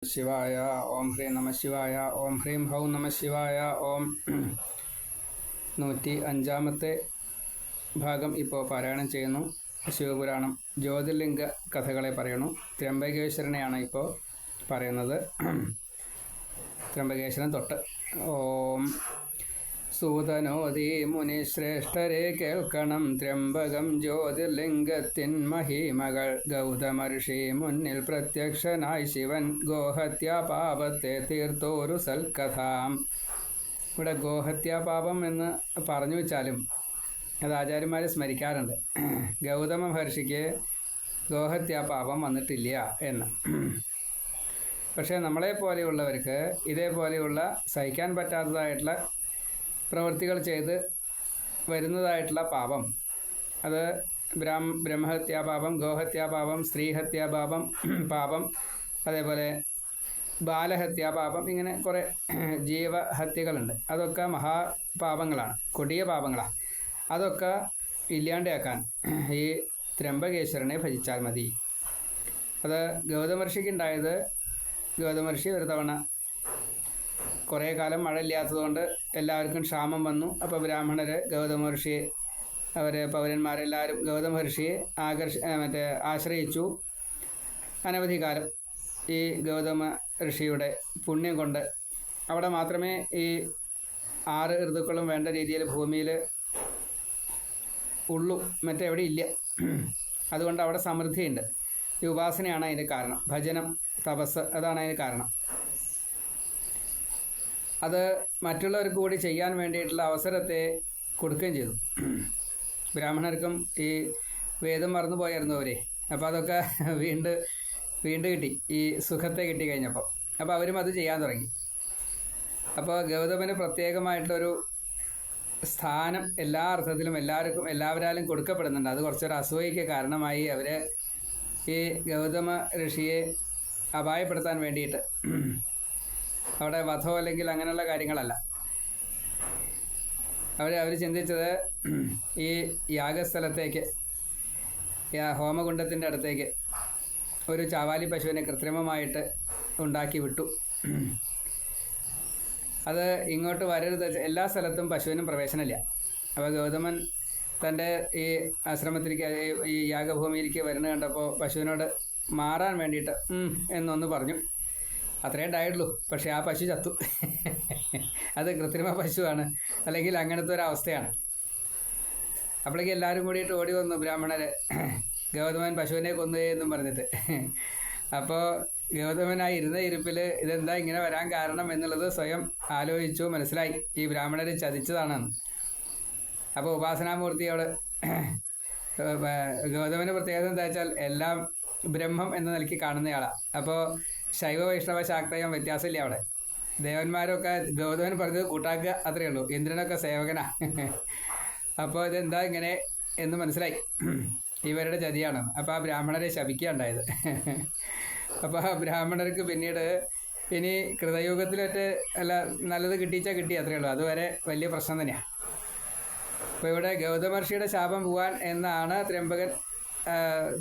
ശിവായ ഓം ഹ്രീം നമ ശിവായ ഓം ഹ്രീം ഹൗം നമ ശിവായ ഓം 105-ാമത്തെ ഭാഗം ഇപ്പോൾ പാരായണം ചെയ്യുന്നു. ശിവപുരാണം ജ്യോതിർലിംഗ കഥകളെ പറയുന്നു. ത്രയംബകേശ്വരനെയാണ് ഇപ്പോൾ പറയുന്നത്. ത്രയംബകേശ്വരൻ തൊട്ട്. ഓം സൂതനോദി മുനിശ്രേഷ്ഠരെ കേൾക്കണം ത്രയംബകം ജ്യോതിർലിംഗത്തിൻ മഹിമകൾ. ഗൗതമർഷി മുന്നിൽ പ്രത്യക്ഷനായി ശിവൻ ഗോഹത്യാപാപത്തെ തീർത്തോരു സൽക്കഥാം. ഇവിടെ ഗോഹത്യാപാപം എന്ന് പറഞ്ഞു വെച്ചാലും അത് ആചാര്യന്മാരെ സ്മരിക്കാറുണ്ട്. ഗൗതമ മഹർഷിക്ക് ഗോഹത്യാപാപം വന്നിട്ടില്ല എന്ന്. പക്ഷേ നമ്മളെപ്പോലെയുള്ളവർക്ക് ഇതേപോലെയുള്ള സഹിക്കാൻ പറ്റാത്തതായിട്ടുള്ള പ്രവൃത്തികൾ ചെയ്ത് വരുന്നതായിട്ടുള്ള പാപം, അത് ബ്രഹ്മഹത്യാപാപം, ഗോഹത്യാപാപം, സ്ത്രീഹത്യാപാപം പാപം, അതേപോലെ ബാലഹത്യാപാപം, ഇങ്ങനെ കുറേ ജീവഹത്യകളുണ്ട്. അതൊക്കെ മഹാപാപങ്ങളാണ്, കൊടിയ പാപങ്ങളാണ്. അതൊക്കെ ഇല്ലാണ്ടാക്കാൻ ഈ ത്രയംബകേശ്വരനെ ഭജിച്ചാൽ മതി. അത് ഗൗതമർഷിക്കുണ്ടായത്, ഗൗതമർഷി ഒരു തവണ കുറേ കാലം മഴ ഇല്ലാത്തതുകൊണ്ട് എല്ലാവർക്കും ക്ഷാമം വന്നു. അപ്പോൾ ബ്രാഹ്മണർ ഗൗതമഹർഷിയെ, അവർ പൗരന്മാരെല്ലാവരും ഗൗതമഹർഷിയെ ആശ്രയിച്ചു. അനവധി കാലം ഈ ഗൗതമ ഋഷിയുടെ പുണ്യം കൊണ്ട് അവിടെ മാത്രമേ ഈ 6 ഋതുക്കളും വേണ്ട രീതിയിൽ ഭൂമിയിൽ ഉള്ളൂ, മറ്റെവിടെ ഇല്ല. അതുകൊണ്ട് അവിടെ സമൃദ്ധിയുണ്ട്. ഈ ഉപാസനയാണ് അതിന് കാരണം. ഭജനം, തപസ്, അതാണ് അതിന് കാരണം. അത് മറ്റുള്ളവർക്ക് കൂടി ചെയ്യാൻ വേണ്ടിയിട്ടുള്ള അവസരത്തെ കൊടുക്കുകയും ചെയ്തു. ബ്രാഹ്മണർക്കും ഈ വേദം മറന്നു പോയായിരുന്നു അവരെ. അപ്പോൾ അതൊക്കെ വീണ്ടും കിട്ടി, ഈ സുഖത്തെ കിട്ടി കഴിഞ്ഞപ്പോൾ. അപ്പോൾ അവരും അത് ചെയ്യാൻ തുടങ്ങി. അപ്പോൾ ഗൗതമന് പ്രത്യേകമായിട്ടുള്ളൊരു സ്ഥാനം എല്ലാ അർത്ഥത്തിലും എല്ലാവരാലും കൊടുക്കപ്പെടുന്നുണ്ട്. അത് കുറച്ചൊരു അസൂയയ്ക്ക് കാരണമായി. അവർ ഈ ഗൗതമ ഋഷിയെ അപായപ്പെടുത്താൻ വേണ്ടിയിട്ട്, അവിടെ വധോ അല്ലെങ്കിൽ അങ്ങനെയുള്ള കാര്യങ്ങളല്ല, അവർ ചിന്തിച്ചത് ഈ യാഗസ്ഥലത്തേക്ക്, ഹോമകുണ്ഡത്തിൻ്റെ അടുത്തേക്ക് ഒരു ചാവാലി പശുവിനെ കൃത്രിമമായിട്ട് ഉണ്ടാക്കി വിട്ടു. അത് ഇങ്ങോട്ട് വരരുത്, എല്ലാ സ്ഥലത്തും പശുവിനും പ്രവേശനമില്ല. അപ്പോൾ ഗൗതമൻ തൻ്റെ ഈ ആശ്രമത്തിലേക്ക്, ഈ യാഗഭൂമിയിലേക്ക് വരുന്നത് കണ്ടപ്പോൾ പശുവിനോട് മാറാൻ വേണ്ടിയിട്ട് എന്നൊന്ന് പറഞ്ഞു. അത്രേ ഉണ്ടായിട്ടുള്ളൂ. പക്ഷേ ആ പശു ചത്തു. അത് കൃത്രിമ പശുവാണ്, അല്ലെങ്കിൽ അങ്ങനത്തെ ഒരു അവസ്ഥയാണ്. അപ്പോഴേക്കും എല്ലാവരും കൂടിയിട്ട് ഓടി വന്നു ബ്രാഹ്മണർ, ഗൗതമൻ പശുവിനെ കൊന്നു എന്നും പറഞ്ഞിട്ട്. അപ്പോൾ ഗൗതമനായി ഇരുന്ന ഇരിപ്പിൽ ഇതെന്താ ഇങ്ങനെ വരാൻ കാരണം എന്നുള്ളത് സ്വയം ആലോചിച്ചു, മനസ്സിലായി ഈ ബ്രാഹ്മണർ ചതിച്ചതാണെന്ന്. അപ്പോൾ ഉപാസനാമൂർത്തിയോട്, ഗൗതമന് പ്രത്യേകത എന്താ വെച്ചാൽ എല്ലാം ബ്രഹ്മം എന്ന നിലയ്ക്ക് കാണുന്നയാളാണ്. അപ്പോൾ ശൈവ വൈഷ്ണവ ശാക്തയം വ്യത്യാസമില്ല അവിടെ. ദേവന്മാരൊക്കെ ഗൗതമൻ പറഞ്ഞത് കൂട്ടാക്കുക, അത്രയേ ഉള്ളൂ. ഇന്ദ്രനൊക്കെ സേവകനാ. അപ്പോൾ ഇതെന്താ ഇങ്ങനെ എന്ന് മനസ്സിലായി, ഇവരുടെ ചതിയാണ്. അപ്പോൾ ആ ബ്രാഹ്മണരെ ശപിക്കുകയുണ്ടായത്. അപ്പോൾ ആ ബ്രാഹ്മണർക്ക് പിന്നീട് ഇനി കൃതയുഗത്തിലൊക്കെ നല്ലത് കിട്ടിച്ചാൽ കിട്ടി, അത്രയേ ഉള്ളൂ. അതുവരെ വലിയ പ്രശ്നം തന്നെയാണ്. അപ്പോൾ ഇവിടെ ഗൗതമർഷിയുടെ ശാപം പോവാൻ എന്നാണ് ത്രയംബകൻ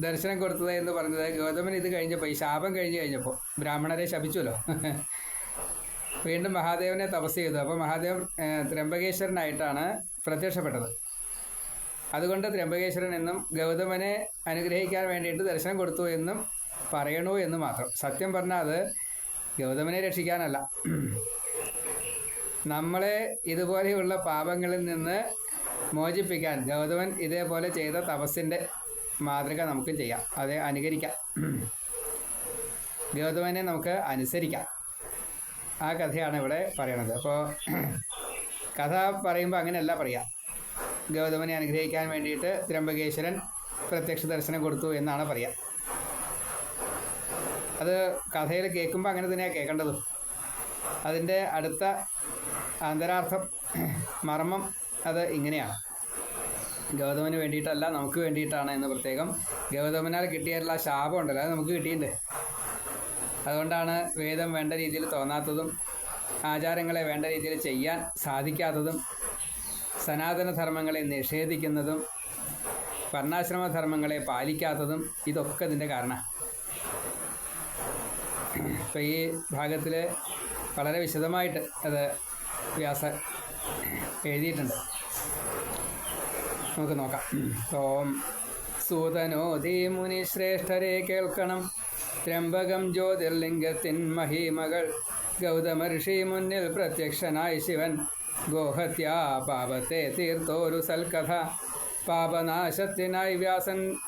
ദർശനം കൊടുത്തത് എന്ന് പറഞ്ഞത്. ഗൗതമൻ ഇത് കഴിഞ്ഞപ്പോൾ, ഈ ശാപം കഴിഞ്ഞപ്പോൾ ബ്രാഹ്മണരെ ശപിച്ചുവല്ലോ, വീണ്ടും മഹാദേവനെ തപസ് ചെയ്തു. അപ്പോൾ മഹാദേവൻ ത്രയംബകേശ്വരനായിട്ടാണ് പ്രത്യക്ഷപ്പെട്ടത്. അതുകൊണ്ട് ത്രയംബകേശ്വരൻ എന്നും ഗൗതമനെ അനുഗ്രഹിക്കാൻ വേണ്ടിയിട്ട് ദർശനം കൊടുത്തു എന്നും പറയണു എന്ന് മാത്രം. സത്യം പറഞ്ഞാൽ അത് ഗൗതമനെ രക്ഷിക്കാനല്ല, നമ്മളെ ഇതുപോലെയുള്ള പാപങ്ങളിൽ നിന്ന് മോചിപ്പിക്കാൻ ഗൗതമൻ ഇതേപോലെ ചെയ്ത തപസ്സിൻ്റെ മാതൃക നമുക്കും ചെയ്യാം, അത് അനുകരിക്കാം. ഗൗതമനെ നമുക്ക് അനുസരിക്കാം. ആ കഥയാണ് ഇവിടെ പറയണത്. അപ്പോൾ കഥ പറയുമ്പോൾ അങ്ങനെയല്ല പറയാം. ഗൗതമനെ അനുഗ്രഹിക്കാൻ വേണ്ടിയിട്ട് ത്രയംബകേശ്വരൻ പ്രത്യക്ഷ ദർശനം കൊടുത്തു എന്നാണ് പറയുക. അത് കഥയിൽ കേൾക്കുമ്പോൾ അങ്ങനെ തന്നെയാണ് കേൾക്കേണ്ടതും. അതിൻ്റെ അടുത്ത അന്തരാർത്ഥം, മർമ്മം അത് ഇങ്ങനെയാണ്. ഗൗതമന് വേണ്ടിയിട്ടല്ല, നമുക്ക് വേണ്ടിയിട്ടാണ് എന്ന് പ്രത്യേകം. ഗൗതമനാൽ കിട്ടിയിട്ടുള്ള ശാപം ഉണ്ടല്ലോ, അത് നമുക്ക് കിട്ടിയിട്ടുണ്ട്. അതുകൊണ്ടാണ് വേദം വേണ്ട രീതിയിൽ തോന്നാത്തതും, ആചാരങ്ങളെ വേണ്ട രീതിയിൽ ചെയ്യാൻ സാധിക്കാത്തതും, സനാതനധർമ്മങ്ങളെ നിഷേധിക്കുന്നതും, വർണ്ണാശ്രമധർമ്മങ്ങളെ പാലിക്കാത്തതും, ഇതൊക്കെ ഇതിൻ്റെ കാരണമാണ്. അപ്പോൾ ഈ ഭാഗത്തിൽ വളരെ വിശദമായിട്ട് അത് വ്യാസൻ എഴുതിയിട്ടുണ്ട്. നമുക്ക് നോക്കാം. ഓം സൂതനോധി മുനി ശ്രേഷ്ഠരെ കേൾക്കണം, ത്രംബകം ജ്യോതിർലിംഗത്തിൻ മഹിമകൾ. ഗൗതമ ഋഷി മുന്നിൽ പ്രത്യക്ഷനായി ശിവൻ, ഗോഹത്യാ പാപത്തെ തീർത്തോരു സൽക്കഥ. പാപനാശത്തിനായി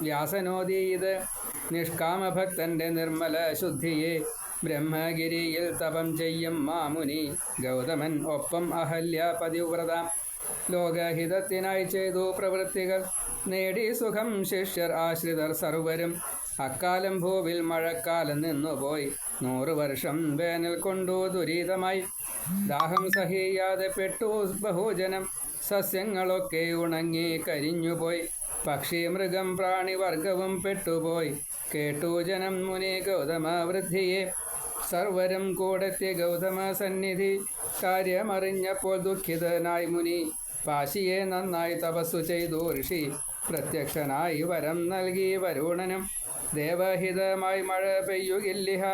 വ്യാസനോദി ഇത്, നിഷ്കാമഭക്തൻ്റെ നിർമ്മല ശുദ്ധിയെ. ബ്രഹ്മഗിരിയിൽ തപം ചെയ്യും മാമുനി ഗൗതമൻ, ഒപ്പം അഹല്യ പതിവ്രത. ലോകഹിതത്തിനായി ചെയ്തു പ്രവൃത്തികൾ, നേടി സുഖം ശിഷ്യർ ആശ്രിതർ സർവരും. അക്കാലം ഭൂവിൽ മഴക്കാലം നിന്നുപോയി, 100 വർഷം വേനൽ കൊണ്ടു ദുരിതമായി. ദാഹം സഹിയാതെ പെട്ടു ബഹുജനം, സസ്യങ്ങളൊക്കെ ഉണങ്ങി കരിഞ്ഞുപോയി. പക്ഷി മൃഗം പ്രാണിവർഗവും പെട്ടുപോയി, കേട്ടു ജനം മുനി ഗൗതമ വൃദ്ധിയെ. സർവരും കൂടെത്തിയ ഗൗതമ സന്നിധി, കാര്യമറിഞ്ഞപ്പോൾ ദുഃഖിതനായി മുനി. പാശിയെ നന്നായി തപസ്സു ചെയ്തു ഋഷി, പ്രത്യക്ഷനായി വരം നൽകി വരുണനും. ദേവഹിതമായി മഴ പെയ്യുകില്ലിഹ,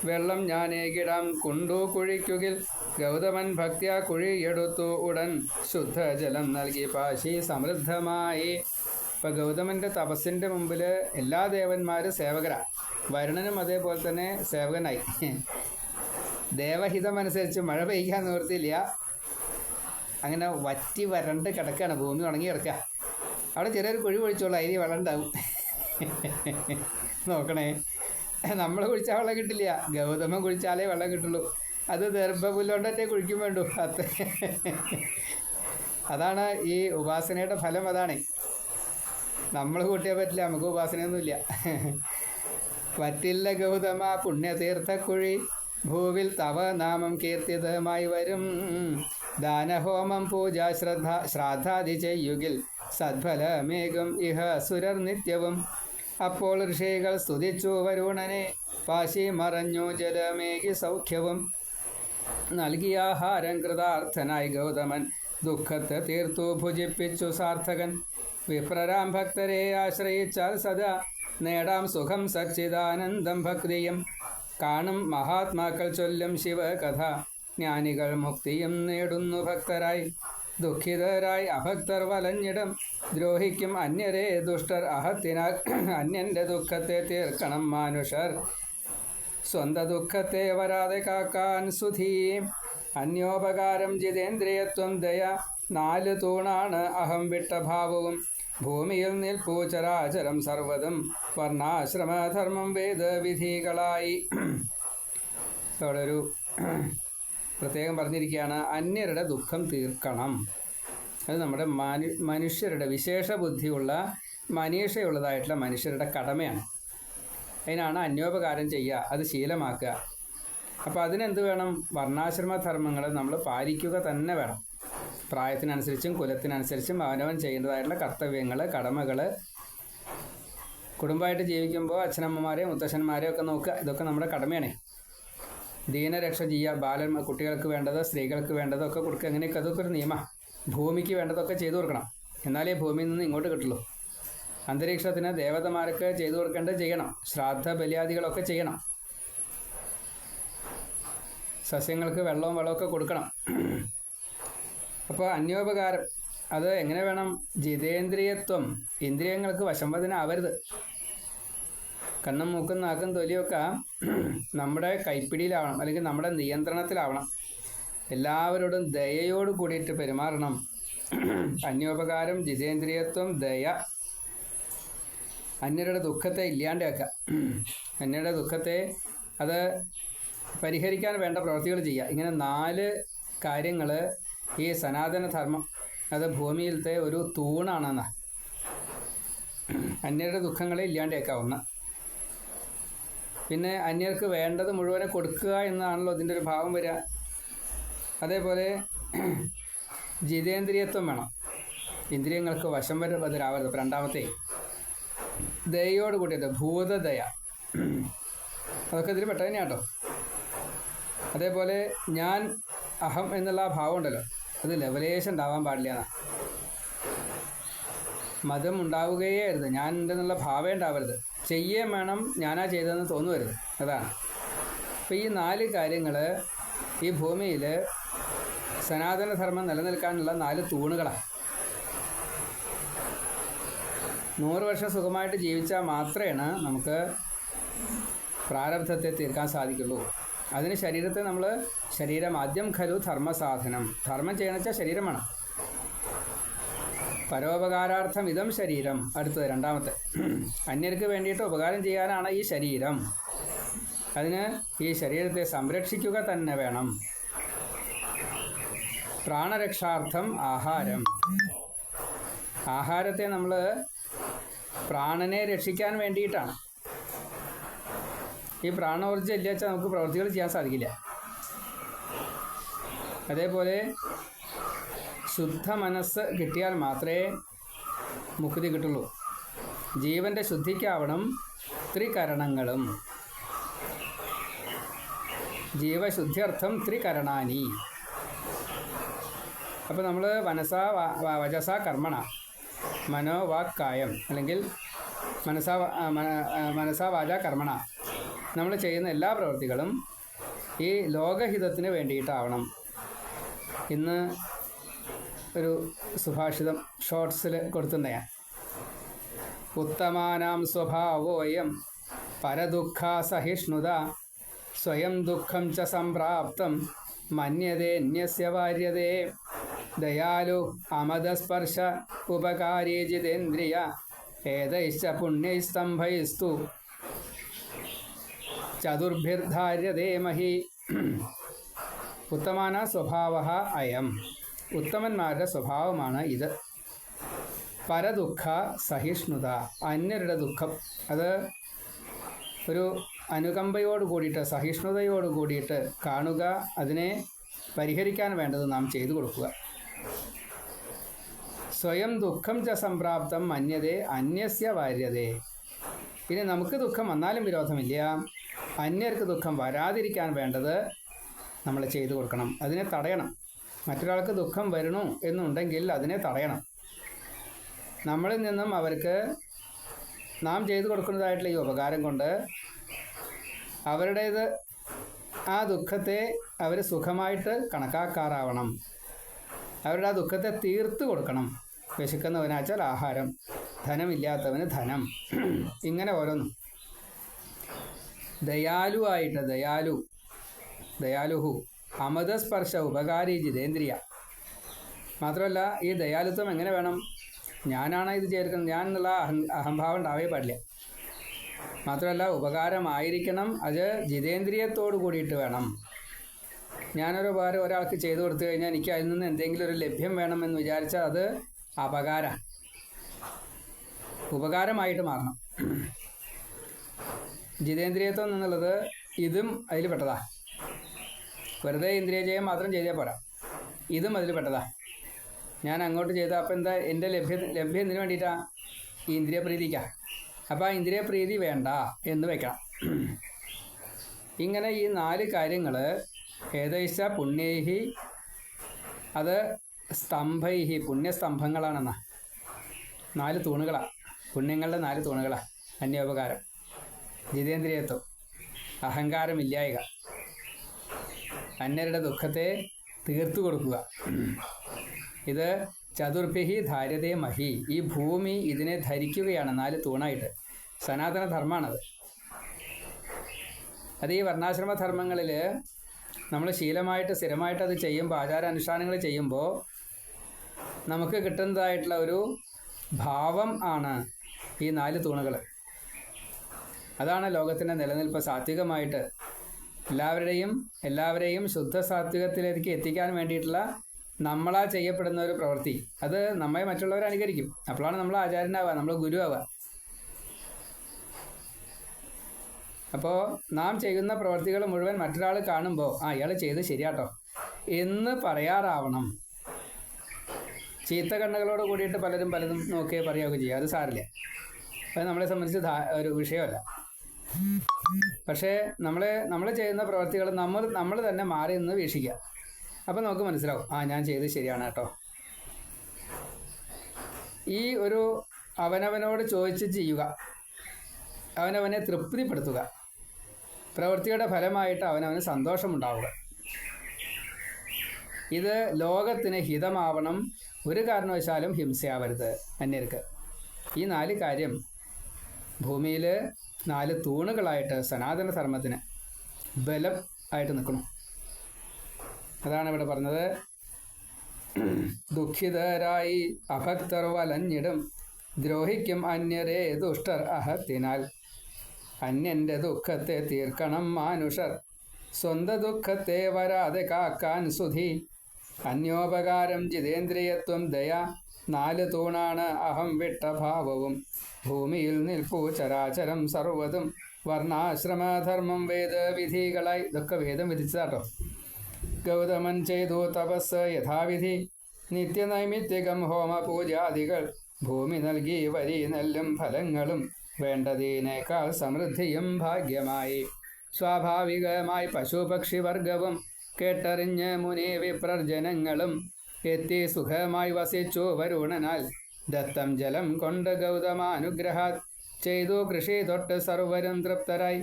വെള്ളം ഞാനേകിടാം കുണ്ടു കുഴിക്കുകിൽ. ഗൗതമൻ ഭക്ത്യാ കുഴിയെടുത്തു ഉടൻ, ശുദ്ധജലം നൽകി പാശി സമൃദ്ധമായി. ഇപ്പം ഗൗതമൻ്റെ തപസ്സിൻ്റെ മുമ്പിൽ എല്ലാ ദേവന്മാരും സേവകരാണ്. വരുണനും അതേപോലെ തന്നെ സേവകനായി. ദേവഹിതമനുസരിച്ച് മഴ പെയ്യാൻ നിവൃത്തിയില്ല. അങ്ങനെ വറ്റി വരണ്ട് കിടക്കുകയാണ്, ഭൂമി ഉണങ്ങി കിടക്കുക. അവിടെ ചെറിയൊരു കുഴി കുഴിച്ചോളൂ, അതിന് വെള്ളം ഉണ്ടാവും. നോക്കണേ, നമ്മൾ കുഴിച്ചാൽ വെള്ളം കിട്ടില്ല, ഗൗതമൻ കുഴിച്ചാലേ വെള്ളം കിട്ടുള്ളൂ. അത് ദർഭപുല്ലുകൊണ്ടേ കുഴിക്കും വേണ്ടു. അതാണ് ഈ ഉപാസനയുടെ ഫലം. അതാണ് നമ്മൾ കൂട്ടിയാൽ പറ്റില്ല, നമുക്ക് ഉപാസനയൊന്നുമില്ല. വറ്റില്ല ഗൗതമ പുണ്യതീർത്ഥക്കുഴി, ഭൂവിൽ തവ നാമം കീർത്തിതമായി വരും. ദാനഹോമം പൂജ ശ്രാദ്ധാദി ചെയ്യുകിൽ, സദ്ഫലമേകും ഇഹ സുരർ നിത്യവും. അപ്പോൾ ഋഷികൾ സ്തുതിച്ചു വരുണനെ, പാശി മറഞ്ഞു ജലമേകി സൗഖ്യവും. നൽകിയ ആഹാരം കൃതാർത്ഥനായി ഗൗതമൻ, ദുഃഖത്തെ തീർത്തു ഭുജിപ്പിച്ചു സാർത്ഥകൻ. വിപ്രരാം ഭക്തരെ ആശ്രയിച്ചാൽ സദാ, നേടാം സുഖം സച്ചിദാനന്ദം ഭക്തിയും. കാണും മഹാത്മാക്കൾ ചൊല്ലും ശിവകഥ, ജ്ഞാനികൾ മുക്തിയും നേടുന്നു ഭക്തരായി. ദുഃഖിതരായി അഭക്തർ വലഞ്ഞിടം, ദ്രോഹിക്കും അന്യരെ ദുഷ്ടർ അഹത്തിനാൽ. അന്യൻ്റെ ദുഃഖത്തെ തീർക്കണം മാനുഷർ, സ്വന്ത ദുഃഖത്തെ വരാതെ കാക്കാൻ സുധീ. അന്യോപകാരം ജിതേന്ദ്രിയത്വം ദയ, 4 തൂണാണ് അഹം വിട്ട ഭാവവും. ഭൂമിയിൽ നിൽപ്പൂ ചരാചരം സർവ്വതും, വർണ്ണാശ്രമധർമ്മം വേദവിധികളായി. അവിടെ ഒരു പ്രത്യേകം പറഞ്ഞിരിക്കുകയാണ്, അന്യരുടെ ദുഃഖം തീർക്കണം. അത് നമ്മുടെ മനുഷ്യരുടെ വിശേഷ ബുദ്ധിയുള്ള മനീഷയുള്ളതായിട്ടുള്ള മനുഷ്യരുടെ കടമയാണ്. അതിനാണ് അന്യോപകാരം ചെയ്യുക, അത് ശീലമാക്കുക. അപ്പോൾ അതിനെന്ത് വേണം? വർണ്ണാശ്രമധർമ്മങ്ങൾ നമ്മൾ പാലിക്കുക തന്നെ വേണം. പ്രായത്തിനനുസരിച്ചും കുലത്തിനനുസരിച്ചും അവനവൻ ചെയ്യേണ്ടതായിട്ടുള്ള കർത്തവ്യങ്ങൾ, കടമകൾ. കുടുംബമായിട്ട് ജീവിക്കുമ്പോൾ അച്ഛനമ്മമാരെയും മുത്തശ്ശന്മാരെയും ഒക്കെ നോക്കുക, ഇതൊക്കെ നമ്മുടെ കടമയാണ്. ദീനരക്ഷ ചെയ്യുക, കുട്ടികൾക്ക് വേണ്ടത്, സ്ത്രീകൾക്ക് വേണ്ടതൊക്കെ കൊടുക്കുക. എങ്ങനെയൊക്കെ അതൊക്കെ ഒരു നിയമമാണ്. ഭൂമിക്ക് വേണ്ടതൊക്കെ ചെയ്തു കൊടുക്കണം, എന്നാലേ ഭൂമിയിൽ നിന്ന് ഇങ്ങോട്ട് കിട്ടുള്ളൂ. അന്തരീക്ഷത്തിന് ദേവതമാർക്ക് ചെയ്തു കൊടുക്കേണ്ടത് ചെയ്യണം, ശ്രാദ്ധ ബലിയാദികളൊക്കെ ചെയ്യണം. സസ്യങ്ങൾക്ക് വെള്ളവും വളമൊക്കെ കൊടുക്കണം. അപ്പോൾ അന്യോപകാരം അത് എങ്ങനെ വേണം? ജിതേന്ദ്രിയത്വം, ഇന്ദ്രിയങ്ങൾക്ക് വശംവദനാവരുത്. കണ്ണും മൂക്കും നാക്കും തൊലിയൊക്കെ നമ്മുടെ കൈപ്പിടിയിലാവണം, അല്ലെങ്കിൽ നമ്മുടെ നിയന്ത്രണത്തിലാവണം. എല്ലാവരോടും ദയയോട് കൂടിയിട്ട് പെരുമാറണം. അന്യോപകാരം, ജിതേന്ദ്രിയത്വം, ദയ. അന്യരുടെ ദുഃഖത്തെ ഇല്ലാണ്ടാക്കുക. അന്യരുടെ ദുഃഖത്തെ അത് പരിഹരിക്കാൻ വേണ്ട പ്രവൃത്തികൾ ചെയ്യുക. ഇങ്ങനെ 4 കാര്യങ്ങൾ ഈ സനാതനധർമ്മം, അത് ഭൂമിയിലത്തെ ഒരു തൂണാണെന്നാ. അന്യരുടെ ദുഃഖങ്ങളെ ഇല്ലാണ്ടാക്കാവുന്ന, പിന്നെ അന്യർക്ക് വേണ്ടത് മുഴുവനെ കൊടുക്കുക എന്നാണല്ലോ ഇതിൻ്റെ ഒരു ഭാവം വരിക. അതേപോലെ ജിതേന്ദ്രിയത്വം വേണം, ഇന്ദ്രിയങ്ങൾക്ക് വശം വരാവരുത്. അപ്പോൾ രണ്ടാമത്തെ ദയയോട് കൂടിയത് ഭൂതദയ, അതൊക്കെ ഇതിൽ പെട്ട തന്നെയാട്ടോ. അതേപോലെ ഞാൻ അഹം എന്നുള്ള ഭാവം ഉണ്ടല്ലോ, അത് ലെവലേശം ഉണ്ടാവാൻ പാടില്ല എന്നാണ്. മതം ഉണ്ടാവുകയേ അരുത്, ഞാൻ ഉണ്ടെന്നുള്ള ഭാവം ഉണ്ടാവരുത്. ചെയ്യുകയും വേണം, ഞാനാ ചെയ്തതെന്ന് തോന്നുവരുത്. അതാണ് അപ്പോൾ ഈ 4 കാര്യങ്ങൾ ഈ ഭൂമിയിൽ സനാതനധർമ്മം നിലനിൽക്കാനുള്ള 4 തൂണുകളാണ്. 100 വർഷം സുഖമായിട്ട് ജീവിച്ചാൽ മാത്രമേ നമുക്ക് പ്രാരബ്ധത്തെ തീർക്കാൻ സാധിക്കുള്ളൂ. അതിന് ശരീരത്തെ നമ്മൾ ശരീരം ആദ്യം ഖലു ധർമ്മസാധനം. ധർമ്മം ചെയ്യണമെന്ന് വെച്ചാൽ ശരീരം വേണം. പരോപകാരാർത്ഥം ഇതം ശരീരം. അടുത്തത് രണ്ടാമത്തെ, അന്യർക്ക് വേണ്ടിയിട്ട് ഉപകാരം ചെയ്യാനാണ് ഈ ശരീരം. അതിന് ഈ ശരീരത്തെ സംരക്ഷിക്കുക തന്നെ വേണം. പ്രാണരക്ഷാർത്ഥം ആഹാരം. ആഹാരത്തെ നമ്മൾ പ്രാണനെ രക്ഷിക്കാൻ വേണ്ടിയിട്ടാണ്. ഈ പ്രാണോർജ്ജം ഇല്ല വെച്ചാൽ നമുക്ക് പ്രവൃത്തികൾ ചെയ്യാൻ സാധിക്കില്ല. അതേപോലെ ശുദ്ധ മനസ്സ് കിട്ടിയാൽ മാത്രമേ മുക്തി കിട്ടുള്ളൂ. ജീവൻ്റെ ശുദ്ധിക്കാവണം ത്രികരണങ്ങളും. ജീവശുദ്ധ്യർത്ഥം ത്രികരണാനി. അപ്പോൾ നമ്മൾ വചസ കർമ്മണ, മനോ വാക് കായം, അല്ലെങ്കിൽ മനസാ വാച കർമ്മണ, നമ്മൾ ചെയ്യുന്ന എല്ലാ പ്രവൃത്തികളും ഈ ലോകഹിതത്തിന് വേണ്ടിയിട്ടാവണം. ഇന്ന് ഒരു സുഭാഷിതം ഷോർട്സിൽ കൊടുത്തിട്ടുണ്ട് ഞാൻ. ഉത്തമാനാം സ്വഭാവോയം പരദുഃഖ സഹിഷ്ണുത സ്വയം ദുഃഖം ച സംപ്രാപ്തം മന്യതേന്യസ്യ വാര്യതേ ദയാലു അമദസ്പർശ ഉപകാരീ ജിതേന്ദ്രിയ ഏതൈശ്ച പുണ്യൈസ്തംഭൈസ്തു ചതുർഭിർധാര്യതേ മഹി. ഉത്തമാന സ്വഭാവ അയം. ഉത്തമന്മാരുടെ സ്വഭാവമാണ് ഇത്. പരദുഃഖ സഹിഷ്ണുത. അന്യരുടെ ദുഃഖം അത് ഒരു അനുകമ്പയോട് കൂടിയിട്ട്, സഹിഷ്ണുതയോട് കൂടിയിട്ട് കാണുക. അതിനെ പരിഹരിക്കാൻ വേണ്ടത് നാം ചെയ്തു കൊടുക്കുക. സ്വയം ദുഃഖം ച സംപ്രാപ്തം മന്യതേ അന്യസ്യ വാര്യതേ. ഇനി നമുക്ക് ദുഃഖം വന്നാലും വിരോധമില്ല. അന്യർക്ക് ദുഃഖം വരാതിരിക്കാൻ വേണ്ടത് നമ്മൾ ചെയ്തു കൊടുക്കണം. അതിനെ തടയണം. മറ്റൊരാൾക്ക് ദുഃഖം വരണു എന്നുണ്ടെങ്കിൽ അതിനെ തടയണം. നമ്മളിൽ നിന്നും അവർക്ക് നാം ചെയ്തു കൊടുക്കുന്നതായിട്ടുള്ള ഈ ഉപകാരം കൊണ്ട് അവരുടേത് ആ ദുഃഖത്തെ അവർ സുഖമായിട്ട് കണക്കാക്കാറാവണം. അവരുടെ ആ ദുഃഖത്തെ തീർത്തു കൊടുക്കണം. വിശക്കുന്നവനാച്ചാൽ ആഹാരം, ധനമില്ലാത്തവന് ധനം, ഇങ്ങനെ ഓരോന്നും. ദയാലുവായിട്ട്, ദയാലുഹു അമൃതസ്പർശ ഉപകാരി ജിതേന്ദ്രിയ. മാത്രമല്ല ഈ ദയാലുത്വം എങ്ങനെ വേണം? ഞാനാണ് ഇത് ചേർക്കുന്നത്, ഞാൻ എന്നുള്ള അഹംഭാവം ഉണ്ടാവേ പാടില്ല. മാത്രമല്ല ഉപകാരമായിരിക്കണം, അത് ജിതേന്ദ്രിയത്തോടു കൂടിയിട്ട് വേണം. ഞാനൊരു ഉപകാരം ഒരാൾക്ക് ചെയ്തു കൊടുത്തു കഴിഞ്ഞാൽ എനിക്ക് അതിൽ നിന്ന് എന്തെങ്കിലും ഒരു ലഭ്യം വേണമെന്ന് വിചാരിച്ചാൽ അത് ഉപകാരമായിട്ട് മാറണം. ജിതേന്ദ്രിയത്വം എന്നുള്ളത് ഇതും അതിൽ പെട്ടതാ. വെറുതെ ഇന്ദ്രിയജയം മാത്രം ചെയ്താൽ പോരാ, ഇതും അതിൽ പെട്ടതാ. ഞാൻ അങ്ങോട്ട് ചെയ്താൽ അപ്പം എന്താ എൻ്റെ ലഭ്യം എന്തിനു വേണ്ടിയിട്ടാണ്? ഈ ഇന്ദ്രിയപ്രീതിക്കാണ്. അപ്പോൾ ആ ഇന്ദ്രിയപ്രീതി വേണ്ട എന്ന് വെക്കണം. ഇങ്ങനെ ഈ 4 കാര്യങ്ങൾ ഏതൈശ പുണ്യൈഹി, അത് സ്തംഭൈഹി, പുണ്യസ്തംഭങ്ങളാണെന്നാ. 4 തൂണുകളാണ്, പുണ്യങ്ങളുടെ 4 തൂണുകളാണ്. അന്യോപകാരം, ജിതേന്ദ്രിയത്വം, അഹങ്കാരമില്ലായ്ക, അന്യരുടെ ദുഃഖത്തെ തീർത്തു കൊടുക്കുക. ഇത് ചതുർഭിഹി ധാര്യതേ മഹി. ഈ ഭൂമി ഇതിനെ ധരിക്കുകയാണ് 4 തൂണായിട്ട്. സനാതന ധർമ്മമാണത്. അത് ഈ വർണ്ണാശ്രമധർമ്മങ്ങളിൽ നമ്മൾ ശീലമായിട്ട് സ്ഥിരമായിട്ട് അത് ചെയ്യുമ്പോൾ, ആചാരാനുഷ്ഠാനങ്ങൾ ചെയ്യുമ്പോൾ നമുക്ക് കിട്ടുന്നതായിട്ടുള്ള ഒരു ഭാവം ആണ് ഈ 4 തൂണുകൾ. അതാണ് ലോകത്തിൻ്റെ നിലനിൽപ്പ്. സാത്വികമായിട്ട് എല്ലാവരെയും ശുദ്ധ സാത്വികത്തിലേക്ക് എത്തിക്കാൻ വേണ്ടിയിട്ടുള്ള നമ്മളാ ചെയ്യപ്പെടുന്ന ഒരു പ്രവൃത്തി. അത് നമ്മെ മറ്റുള്ളവർ അനുകരിക്കും. അപ്പോഴാണ് നമ്മൾ ആചാര്യനാവുക, നമ്മൾ ഗുരുവാവുക. അപ്പോൾ നാം ചെയ്യുന്ന പ്രവൃത്തികൾ മുഴുവൻ മറ്റൊരാൾ കാണുമ്പോൾ ഇയാൾ ചെയ്ത് ശരിയാട്ടോ എന്ന് പറയാറാവണം. ചീത്ത കണ്ണുകളോട് കൂടിയിട്ട് പലതും നോക്കിയേ പറയുകയൊക്കെ ചെയ്യുക. അത് സാരില്ല, അത് നമ്മളെ സംബന്ധിച്ച് ഒരു വിഷയമല്ല. പക്ഷേ നമ്മൾ ചെയ്യുന്ന പ്രവൃത്തികൾ നമ്മൾ തന്നെ മാറി നിന്ന് വീക്ഷിക്കുക. അപ്പം നമുക്ക് മനസ്സിലാവും, ഞാൻ ചെയ്ത് ശരിയാണ് കേട്ടോ. ഈ ഒരു അവനവനോട് ചോദിച്ച് ചെയ്യുക, അവനവനെ തൃപ്തിപ്പെടുത്തുക. പ്രവൃത്തിയുടെ ഫലമായിട്ട് അവനവന് സന്തോഷമുണ്ടാവുക. ഇത് ലോകത്തിന് ഹിതമാവണം. ഒരു കാരണവശാലും ഹിംസയാവരുത് അന്യർക്ക്. ഈ 4 കാര്യം ഭൂമിയിൽ 4 തൂണുകളായിട്ട് സനാതന ധർമ്മത്തിന് ബലം ആയിട്ട് നിൽക്കണം. അതാണ് ഇവിടെ പറഞ്ഞത്. ദുഃഖിതരായി അഭക്തർ വലഞ്ഞിടും, ദ്രോഹിക്കും അന്യരെ ദുഷ്ടർ അഹത്തിനാൽ. അന്യൻ്റെ ദുഃഖത്തെ തീർക്കണം മാനുഷർ, സ്വന്തം ദുഃഖത്തെ വരാതെ കാക്കാൻ സുധി. അന്യോപകാരം ജിതേന്ദ്രിയത്വം ദയ, 4 തൂണാണ് അഹം വിട്ട ഭാവവും. ഭൂമിയിൽ നിൽപ്പൂ ചരാചരം സർവ്വതും, വർണ്ണാശ്രമധർമ്മം വേദവിധികളായി. ഇതൊക്കെ വേദം വിധിച്ചതാട്ടോ. ഗൗതമൻ ചെയ്തു തപസ് യഥാവിധി, നിത്യനൈമിത്തികം ഹോമ പൂജാദികൾ. ഭൂമി നൽകി വരി നെല്ലും ഫലങ്ങളും, വേണ്ടതിനേക്കാൾ സമൃദ്ധിയും ഭാഗ്യമായി. സ്വാഭാവികമായി പശുപക്ഷിവർഗവും, കേട്ടറിഞ്ഞ് മുനി വിപ്രർജനങ്ങളും. എത്തി സുഖമായി വസിച്ചു വരുണനാൽ, ദത്തം ജലം കൊണ്ട് ഗൗതമാനുഗ്രഹാത്. ചെയ്തു കൃഷി തൊട്ട് സർവരും തൃപ്തരായി,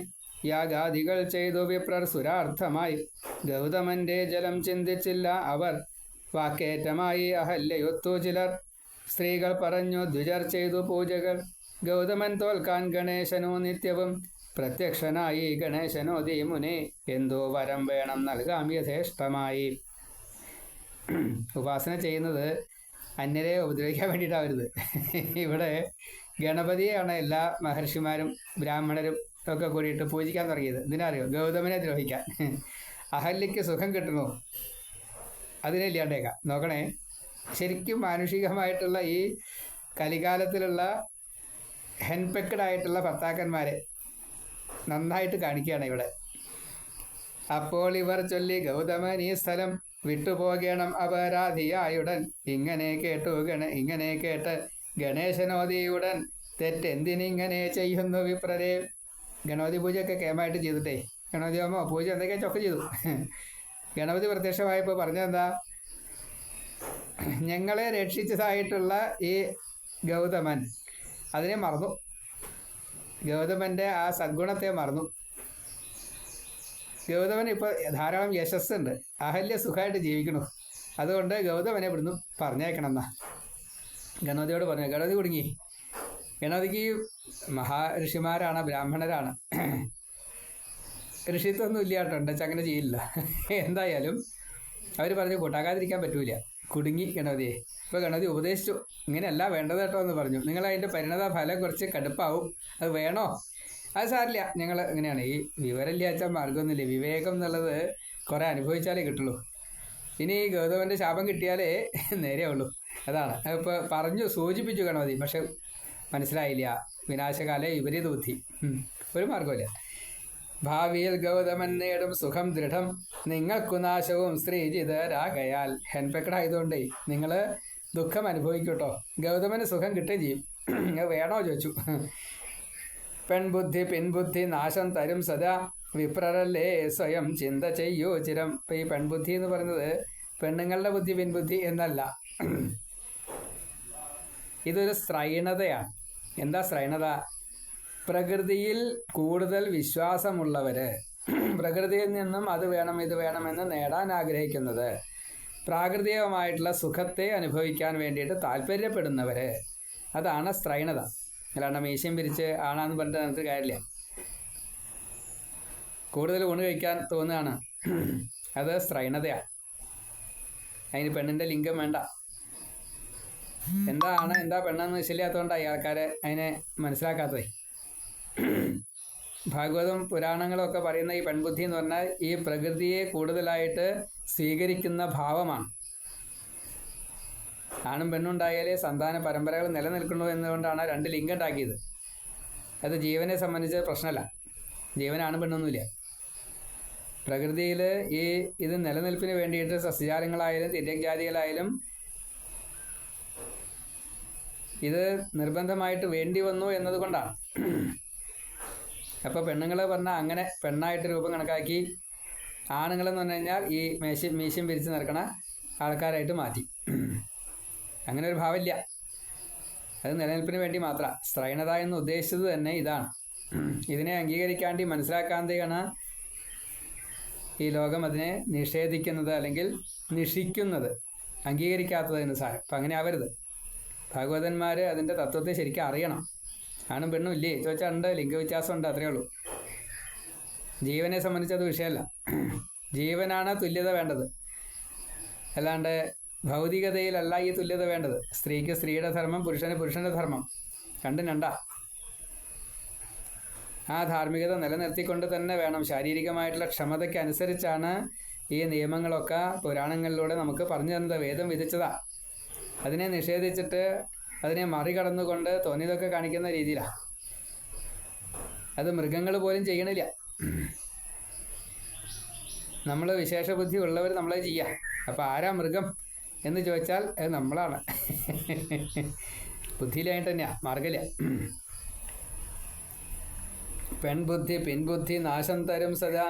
യാഗാദികൾ ചെയ്തു വിപ്രർ സുരാർത്ഥമായി. ഗൗതമന്റെ ജലം ചിന്തിച്ചില്ല അവർ, വാക്കേറ്റമായി അഹല്യയൊത്തു ചിലർ. സ്ത്രീകൾ പറഞ്ഞു ദ്വിജർ ചെയ്തു പൂജകൾ, ഗൗതമൻ തോൽക്കാൻ ഗണേശനോ നിത്യവും. പ്രത്യക്ഷനായി ഗണേശനോ ദീമുനെ, എന്തോ വരം വേണം നൽകാം യഥേഷ്ടമായി. ഉപാസന ചെയ്യുന്നത് അന്യരെ ഉപദ്രവിക്കാൻ വേണ്ടിയിട്ടാവരുത്. ഇവിടെ ഗണപതിയെയാണ് എല്ലാ മഹർഷിമാരും ബ്രാഹ്മണരും ഒക്കെ കൂടിയിട്ട് പൂജിക്കാൻ തുടങ്ങിയത്. ഇതിനറിയോ? ഗൗതമനെ ദ്രോഹിക്കാൻ. അഹല്യയ്ക്ക് സുഖം കിട്ടണോ? അതിനെ ഇല്ലാണ്ടേക്കാം. നോക്കണേ, ശരിക്കും മാനുഷികമായിട്ടുള്ള ഈ കലികാലത്തിലുള്ള ഹെൻപെക്കഡായിട്ടുള്ള ഭർത്താക്കന്മാരെ നന്നായിട്ട് കാണിക്കുകയാണ് ഇവിടെ. അപ്പോൾ ഇവർ ചൊല്ലി ഗൗതമൻ ഈ സ്ഥലം വിട്ടുപോകണം അപരാധിയായുടൻ. ഇങ്ങനെ കേട്ട് ഗണേശനോദിയുടൻ, തെറ്റെന്തിനിങ്ങനെ ചെയ്യുന്നു വിപ്രരെ. ഗണപതി പൂജയൊക്കെ കേമായിട്ട് ചെയ്തിട്ടേ, ഗണപതി ഹോമോ പൂജ എന്തൊക്കെയൊക്കെ ചെയ്തു. ഗണപതി പ്രത്യക്ഷമായപ്പോൾ പറഞ്ഞതെന്താ? ഞങ്ങളെ രക്ഷിച്ചതായിട്ടുള്ള ഈ ഗൗതമൻ അതിനെ മറന്നു. ഗൗതമൻ്റെ ആ സദ്ഗുണത്തെ മറന്നു. ഗൗതമൻ ഇപ്പോൾ ധാരാളം യശസ്സുണ്ട്, അഹല്യ സുഖമായിട്ട് ജീവിക്കണു. അതുകൊണ്ട് ഗൗതമനെ ഇവിടുന്ന് പറഞ്ഞേക്കണം എന്നാ ഗണപതിയോട് പറഞ്ഞു. ഗണപതി കുടുങ്ങി. ഗണപതിക്ക് മഹാഋഷിമാരാണ്, ബ്രാഹ്മണരാണ്, ഋഷിത്വമൊന്നും ഇല്ല കേട്ടോ, ഉണ്ടെച്ചാൽ അങ്ങനെ ചെയ്യില്ല. എന്തായാലും അവർ പറഞ്ഞു കൂട്ടാക്കാതിരിക്കാൻ പറ്റൂല. കുടുങ്ങി ഗണപതിയെ. ഇപ്പോൾ ഗണപതി ഉപദേശിച്ചു, ഇങ്ങനെയല്ല വേണ്ടത് കേട്ടോ എന്ന് പറഞ്ഞു. നിങ്ങൾ അതിൻ്റെ പരിണത ഫലം കുറച്ച് കടുപ്പാവും, അത് വേണോ? അത് സാരില്ല, ഞങ്ങൾ ഇങ്ങനെയാണ്. ഈ വിവരമില്ലാച്ചാൽ മാർഗമൊന്നുമില്ല. വിവേകം എന്നുള്ളത് കുറേ അനുഭവിച്ചാലേ കിട്ടുള്ളൂ. ഇനി ഗൗതമൻ്റെ ശാപം കിട്ടിയാലേ നേരെയുള്ളൂ. അതാണ് ഇപ്പോൾ പറഞ്ഞു സൂചിപ്പിച്ചു ഗണപതി, പക്ഷെ മനസ്സിലായില്ല. വിനാശകാല വിപരീത ബുദ്ധി, ഒരു മാർഗമില്ല. ഭാവിയിൽ ഗൗതമൻ നേടും സുഖം ദൃഢം, നിങ്ങൾക്കു നാശവും സ്ത്രീജിതരാകയാൽ. ഹെൻപെക്കഡായതുകൊണ്ടേ നിങ്ങൾ ദുഃഖം അനുഭവിക്കൂട്ടോ. ഗൗതമന് സുഖം കിട്ടുകയും ചെയ്യും. വേണോ ചോദിച്ചു. പെൺബുദ്ധി പിൻബുദ്ധി നാശം തരും സദാ, വിപ്രരല്ലേ സ്വയം ചിന്ത ചെയ്യൂ ചിരം. ഇപ്പം ഈ പെൺബുദ്ധി എന്ന് പറയുന്നത് പെണ്ണുങ്ങളുടെ ബുദ്ധി പിൻബുദ്ധി എന്നല്ല, ഇതൊരു സ്ത്രൈണതയാണ്. എന്താ സ്ത്രൈണത? പ്രകൃതിയിൽ കൂടുതൽ വിശ്വാസമുള്ളവർ, പ്രകൃതിയിൽ നിന്നും അത് വേണം ഇത് വേണമെന്ന് നേടാൻ ആഗ്രഹിക്കുന്നത്, പ്രാകൃതികമായിട്ടുള്ള സുഖത്തെ അനുഭവിക്കാൻ വേണ്ടിയിട്ട് താല്പര്യപ്പെടുന്നവർ, അതാണ് സ്ത്രൈണത. അല്ലാണ്ട് മീശയും പിരിച്ച് ആണാന്ന് പറഞ്ഞിട്ട് നമുക്ക് കാര്യമില്ല. കൂടുതൽ ഊണ് കഴിക്കാൻ തോന്നുകയാണ്, അത് സ്ത്രൈണതയാണ്. അതിന് പെണ്ണിൻ്റെ ലിംഗം വേണ്ട. എന്താ ആണ് എന്താ പെണ്ണെന്ന് നിശ്ചയില്ലാത്തതുകൊണ്ടാണ് ആൾക്കാരെ അതിനെ മനസ്സിലാക്കാത്തത്. ഭാഗവതം പുരാണങ്ങളൊക്കെ പറയുന്ന ഈ പെൺബുദ്ധി എന്ന് പറഞ്ഞാൽ ഈ പ്രകൃതിയെ കൂടുതലായിട്ട് സ്വീകരിക്കുന്ന ഭാവമാണ്. ആണും പെണ്ണുണ്ടായാലേ സന്താന പരമ്പരകൾ നിലനിൽക്കുന്നു എന്നുകൊണ്ടാണ് 2 ലിംഗം ഉണ്ടാക്കിയത്. അത് ജീവനെ സംബന്ധിച്ച് പ്രശ്നമല്ല. ജീവൻ ആണും പെണ്ണൊന്നുമില്ല. പ്രകൃതിയിൽ ഇത് നിലനിൽപ്പിന് വേണ്ടിയിട്ട് സസ്യജാലങ്ങളായാലും തിര്യജാതികളായാലും ഇത് നിർബന്ധമായിട്ട് വേണ്ടി വന്നു എന്നതുകൊണ്ടാണ്. അപ്പോൾ പെണ്ണുങ്ങൾ പറഞ്ഞാൽ അങ്ങനെ പെണ്ണായിട്ട് രൂപം കണക്കാക്കി, ആണുങ്ങളെന്ന് പറഞ്ഞു കഴിഞ്ഞാൽ ഈ മീശയും പിരിച്ച് നിൽക്കണ ആൾക്കാരായിട്ട് മാറ്റി. അങ്ങനെ ഒരു ഭാവമില്ല. അത് നിലനിൽപ്പിന് വേണ്ടി മാത്രമാണ്. സ്ത്രൈണത എന്ന് ഉദ്ദേശിച്ചത് തന്നെ ഇതാണ്. ഇതിനെ അംഗീകരിക്കാണ്ടി മനസ്സിലാക്കാതെയാണ് ഈ ലോകം അതിനെ നിഷേധിക്കുന്നത് അല്ലെങ്കിൽ നിഷിക്കുന്നത്, അംഗീകരിക്കാത്തത് എന്ന് സാരം. അപ്പം അങ്ങനെ ആവരുത്. ഭാഗവതന്മാർ അതിൻ്റെ തത്വത്തെ ശരിക്കും അറിയണം. ആണും പെണ്ണും ഇല്ലേ ചോദിച്ചാൽ ഉണ്ട്, ലിംഗവ്യത്യാസം ഉണ്ട്, അത്രയേ ഉള്ളൂ. ജീവനെ സംബന്ധിച്ചത് വിഷയമല്ല. ജീവനാണ് തുല്യത വേണ്ടത്, അല്ലാണ്ട് ഭൗതികതയിലല്ല ഈ തുല്യത വേണ്ടത്. സ്ത്രീക്ക് സ്ത്രീയുടെ ധർമ്മം, പുരുഷന് പുരുഷൻ്റെ ധർമ്മം, രണ്ടും രണ്ടാ. ആ ധാർമ്മികത നിലനിർത്തിക്കൊണ്ട് തന്നെ വേണം. ശാരീരികമായിട്ടുള്ള ക്ഷമതയ്ക്ക് അനുസരിച്ചാണ് ഈ നിയമങ്ങളൊക്കെ പുരാണങ്ങളിലൂടെ നമുക്ക് പറഞ്ഞു തന്നത്. വേദം വിധിച്ചതാ. അതിനെ നിഷേധിച്ചിട്ട് അതിനെ മറികടന്നുകൊണ്ട് തോന്നിയതൊക്കെ കാണിക്കുന്ന രീതിയിലാണ്. അത് മൃഗങ്ങൾ പോലും ചെയ്യണില്ല. നമ്മൾ വിശേഷ ബുദ്ധി ഉള്ളവർ നമ്മളത് ചെയ്യാം. അപ്പം ആരാ മൃഗം എന്ന് ചോദിച്ചാൽ അത് നമ്മളാണ്. ബുദ്ധിയിലായിട്ട് തന്നെയാ, മാർഗമില്ല. പെൺബുദ്ധി പിൻബുദ്ധി നാശം തരും സദാ,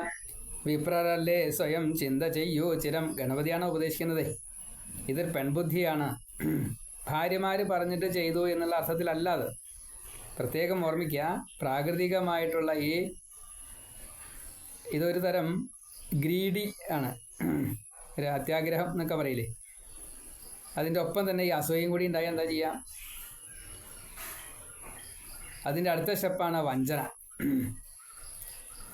വിപ്രരല്ലേ സ്വയം ചിന്ത ചെയ്യൂ ചിരം. ഗണപതിയാണ് ഉപദേശിക്കുന്നത്. ഇത് പെൺബുദ്ധിയാണ്. ഭാര്യമാർ പറഞ്ഞിട്ട് ചെയ്തു എന്നുള്ള അർത്ഥത്തിലല്ല അത്. പ്രത്യേകം ഓർമ്മിക്കുക, പ്രാകൃതികമായിട്ടുള്ള ഇതൊരു തരം ഗ്രീഡി ആണ്. ഒരു അത്യാഗ്രഹം എന്നൊക്കെ പറയില്ലേ, അതിൻ്റെ ഒപ്പം തന്നെ ഈ അസൂയയും കൂടി ഉണ്ടായാൽ എന്താ ചെയ്യുക? അതിൻ്റെ അടുത്ത സ്റ്റെപ്പാണ് വഞ്ചന.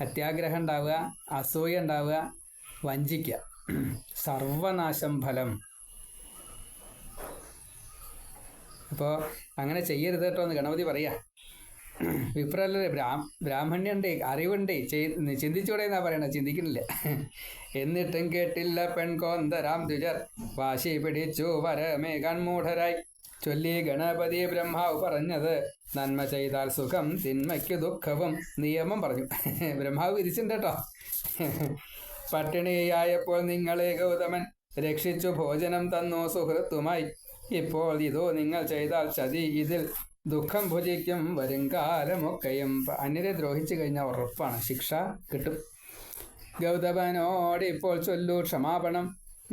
അത്യാഗ്രഹം ഉണ്ടാവുക, അസൂയ ഉണ്ടാവുക, വഞ്ചിക്കുക. സർവനാശം ഫലം. അപ്പോൾ അങ്ങനെ ചെയ്യരുത് കേട്ടോ എന്ന് ഗണപതി പറയാ. വിപ്രല്ലേ, ബ്രാഹ്മണ്യുണ്ട്, അറിവുണ്ട്, ചിന്തിച്ചൂടെ എന്നാ പറയണത്. ചിന്തിക്കുന്നില്ല. എന്നിട്ടും കേട്ടില്ല പെൺകോന്തരാം ദ്വിജർ, വാശി പിടിച്ചു വരമേകാൻ മൂഢരായി. ചൊല്ലി ഗണപതി ബ്രഹ്മാവ് പറഞ്ഞത്, നന്മ ചെയ്താൽ സുഖം തിന്മയ്ക്ക് ദുഃഖവും. നിയമം പറഞ്ഞു. ബ്രഹ്മാവ് വിധിച്ചിട്ടുണ്ട് കേട്ടോ. പട്ടിണിയായപ്പോൾ നിങ്ങളെ ഗൗതമൻ രക്ഷിച്ചു ഭോജനം തന്നു സുഹൃത്തുമായി. ഇപ്പോൾ ഇതോ നിങ്ങൾ ചെയ്താൽ ചതി, ഇതിൽ ദുഃഖം ഭുജിക്കും വരുംകാലമൊക്കെയും. അന്യരെ ദ്രോഹിച്ചു കഴിഞ്ഞാൽ ഉറപ്പാണ് ശിക്ഷ കിട്ടും. ഗൗതമനോടിപ്പോൾ ചൊല്ലു ക്ഷമാപണം,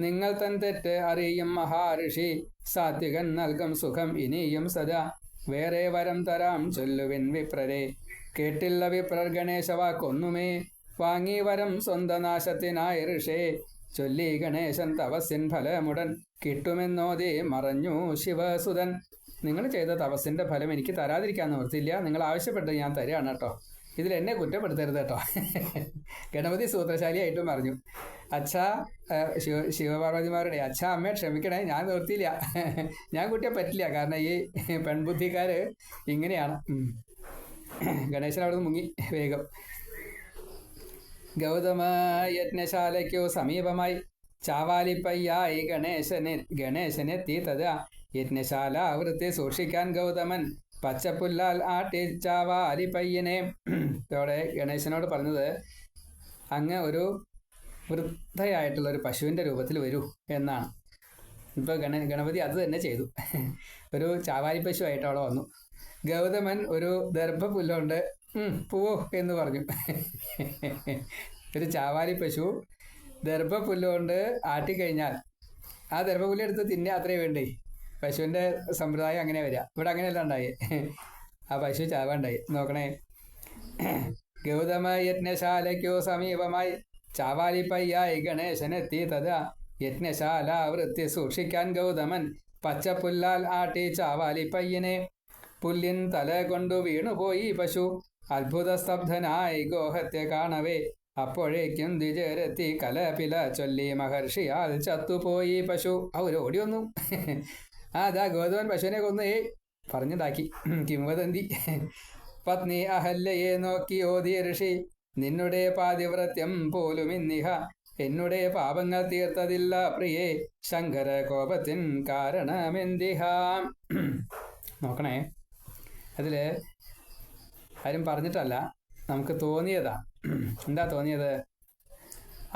നിങ്ങൾ തൻ തെറ്റ് അറിയും മഹാഋഷി. സാത്വികൻ നൽകും സുഖം ഇനിയും സദാ, വേറെ വരം തരാം ചൊല്ലുവിൻ വിപ്രരെ. കേട്ടില്ല വിപ്രർ ഗണേശവാക്കൊന്നുമേ, വാങ്ങി വരം സ്വന്ത നാശത്തിനായി ഋഷേ. ചൊല്ലി ഗണേശൻ തപസ്സിൻ ഫലമുടൻ, കിട്ടുമെന്നോതി മറഞ്ഞു ശിവസുതൻ. നിങ്ങൾ ചെയ്ത തപസ്സിൻ്റെ ഫലം എനിക്ക് തരാതിരിക്കാൻ നിവൃത്തിയില്ല. നിങ്ങൾ ആവശ്യപ്പെട്ടത് ഞാൻ തരികയാണ് കേട്ടോ. ഇതിൽ എന്നെ കുറ്റപ്പെടുത്തരുത് കേട്ടോ. ഗണപതി സൂത്രശാലിയായിട്ടും പറഞ്ഞു. അച്ഛാ, ശിവപാർവതിമാരുടെ അച്ഛാ അമ്മയെ ക്ഷമിക്കണേ, ഞാൻ നിവൃത്തിയില്ല, ഞാൻ കുട്ടിയെ പറ്റില്ല. കാരണം ഈ പെൺബുദ്ധിക്കാർ ഇങ്ങനെയാണ്. ഗണേശൻ അവിടെ നിന്ന് മുങ്ങി വേഗം. ഗൗതമ യജ്ഞശാലയ്ക്കു സമീപമായി ചാവാലിപ്പയ്യായി ഗണേശനെത്തി തഥാ. യജ്ഞശാല വൃത്തി സൂക്ഷിക്കാൻ ഗൗതമൻ പച്ചപ്പുല്ലാൽ ആട്ടി ചാവാലിപ്പയ്യനെ. ഇതോടെ ഗണേശനോട് പറഞ്ഞത്, അങ്ങ് ഒരു വൃദ്ധയായിട്ടുള്ള ഒരു പശുവിൻ്റെ രൂപത്തിൽ വരൂ എന്നാണ്. ഇപ്പോൾ ഗണപതി അത് തന്നെ ചെയ്തു. ഒരു ചാവാലി പശു ആയിട്ട് അവിടെ വന്നു. ഗൗതമൻ ഒരു ദർഭപുല്ലുണ്ട്, പോവോ എന്ന് പറഞ്ഞു. ഒരു ചാവാലി പശു ദർഭപുല്ലുകൊണ്ട് ആട്ടിക്കഴിഞ്ഞാൽ ആ ദർഭപുല്ല് എടുത്ത് തിന്നുക, അത്രേ വേണ്ടേ. പശുവിൻ്റെ സമ്പ്രദായം അങ്ങനെ വരിക. ഇവിടെ അങ്ങനെയല്ല ഉണ്ടായി. ആ പശു ചാവാണ്ടായി. നോക്കണേ. ഗൗതമ യജ്ഞശാലയ്ക്കു സമീപമായി ചാവാലിപ്പയ്യായി ഗണേശനെത്തി തഥാ. യജ്ഞശാല വൃത്തി സൂക്ഷിക്കാൻ ഗൗതമൻ പച്ചപ്പുല്ലാൽ ആട്ടി ചാവാലിപ്പയ്യനെ. പുല്ലിൻ തല കൊണ്ടു വീണുപോയി പശു, അത്ഭുത സ്തബ്ധനായി ഗോഹത്യ കാണവേ. അപ്പോഴേക്കും ദ്വിജരെത്തി കലപില ചൊല്ലി മഹർഷിയാൽ ചത്തുപോയി പശു. അവർ ഓടി വന്നു. അതാ ഗൗതമൻ പശുവിനെ കൊന്നു പറഞ്ഞുണ്ടാക്കി കിംവദന്തി. പത്നി അഹല്യയെ നോക്കി ഓതി ഋഷി, നിന്നുടെ പാതിവ്രത്യം പോലും ഇന്നിഹ എന്നുടെ പാപങ്ങൾ തീർത്തതില്ല പ്രിയേ. ശങ്കര കോപത്തിൻ കാരണമെന്തിഹ. നോക്കണേ, അതിൽ ആരും പറഞ്ഞിട്ടല്ല, നമുക്ക് തോന്നിയതാ. എന്താ തോന്നിയത്?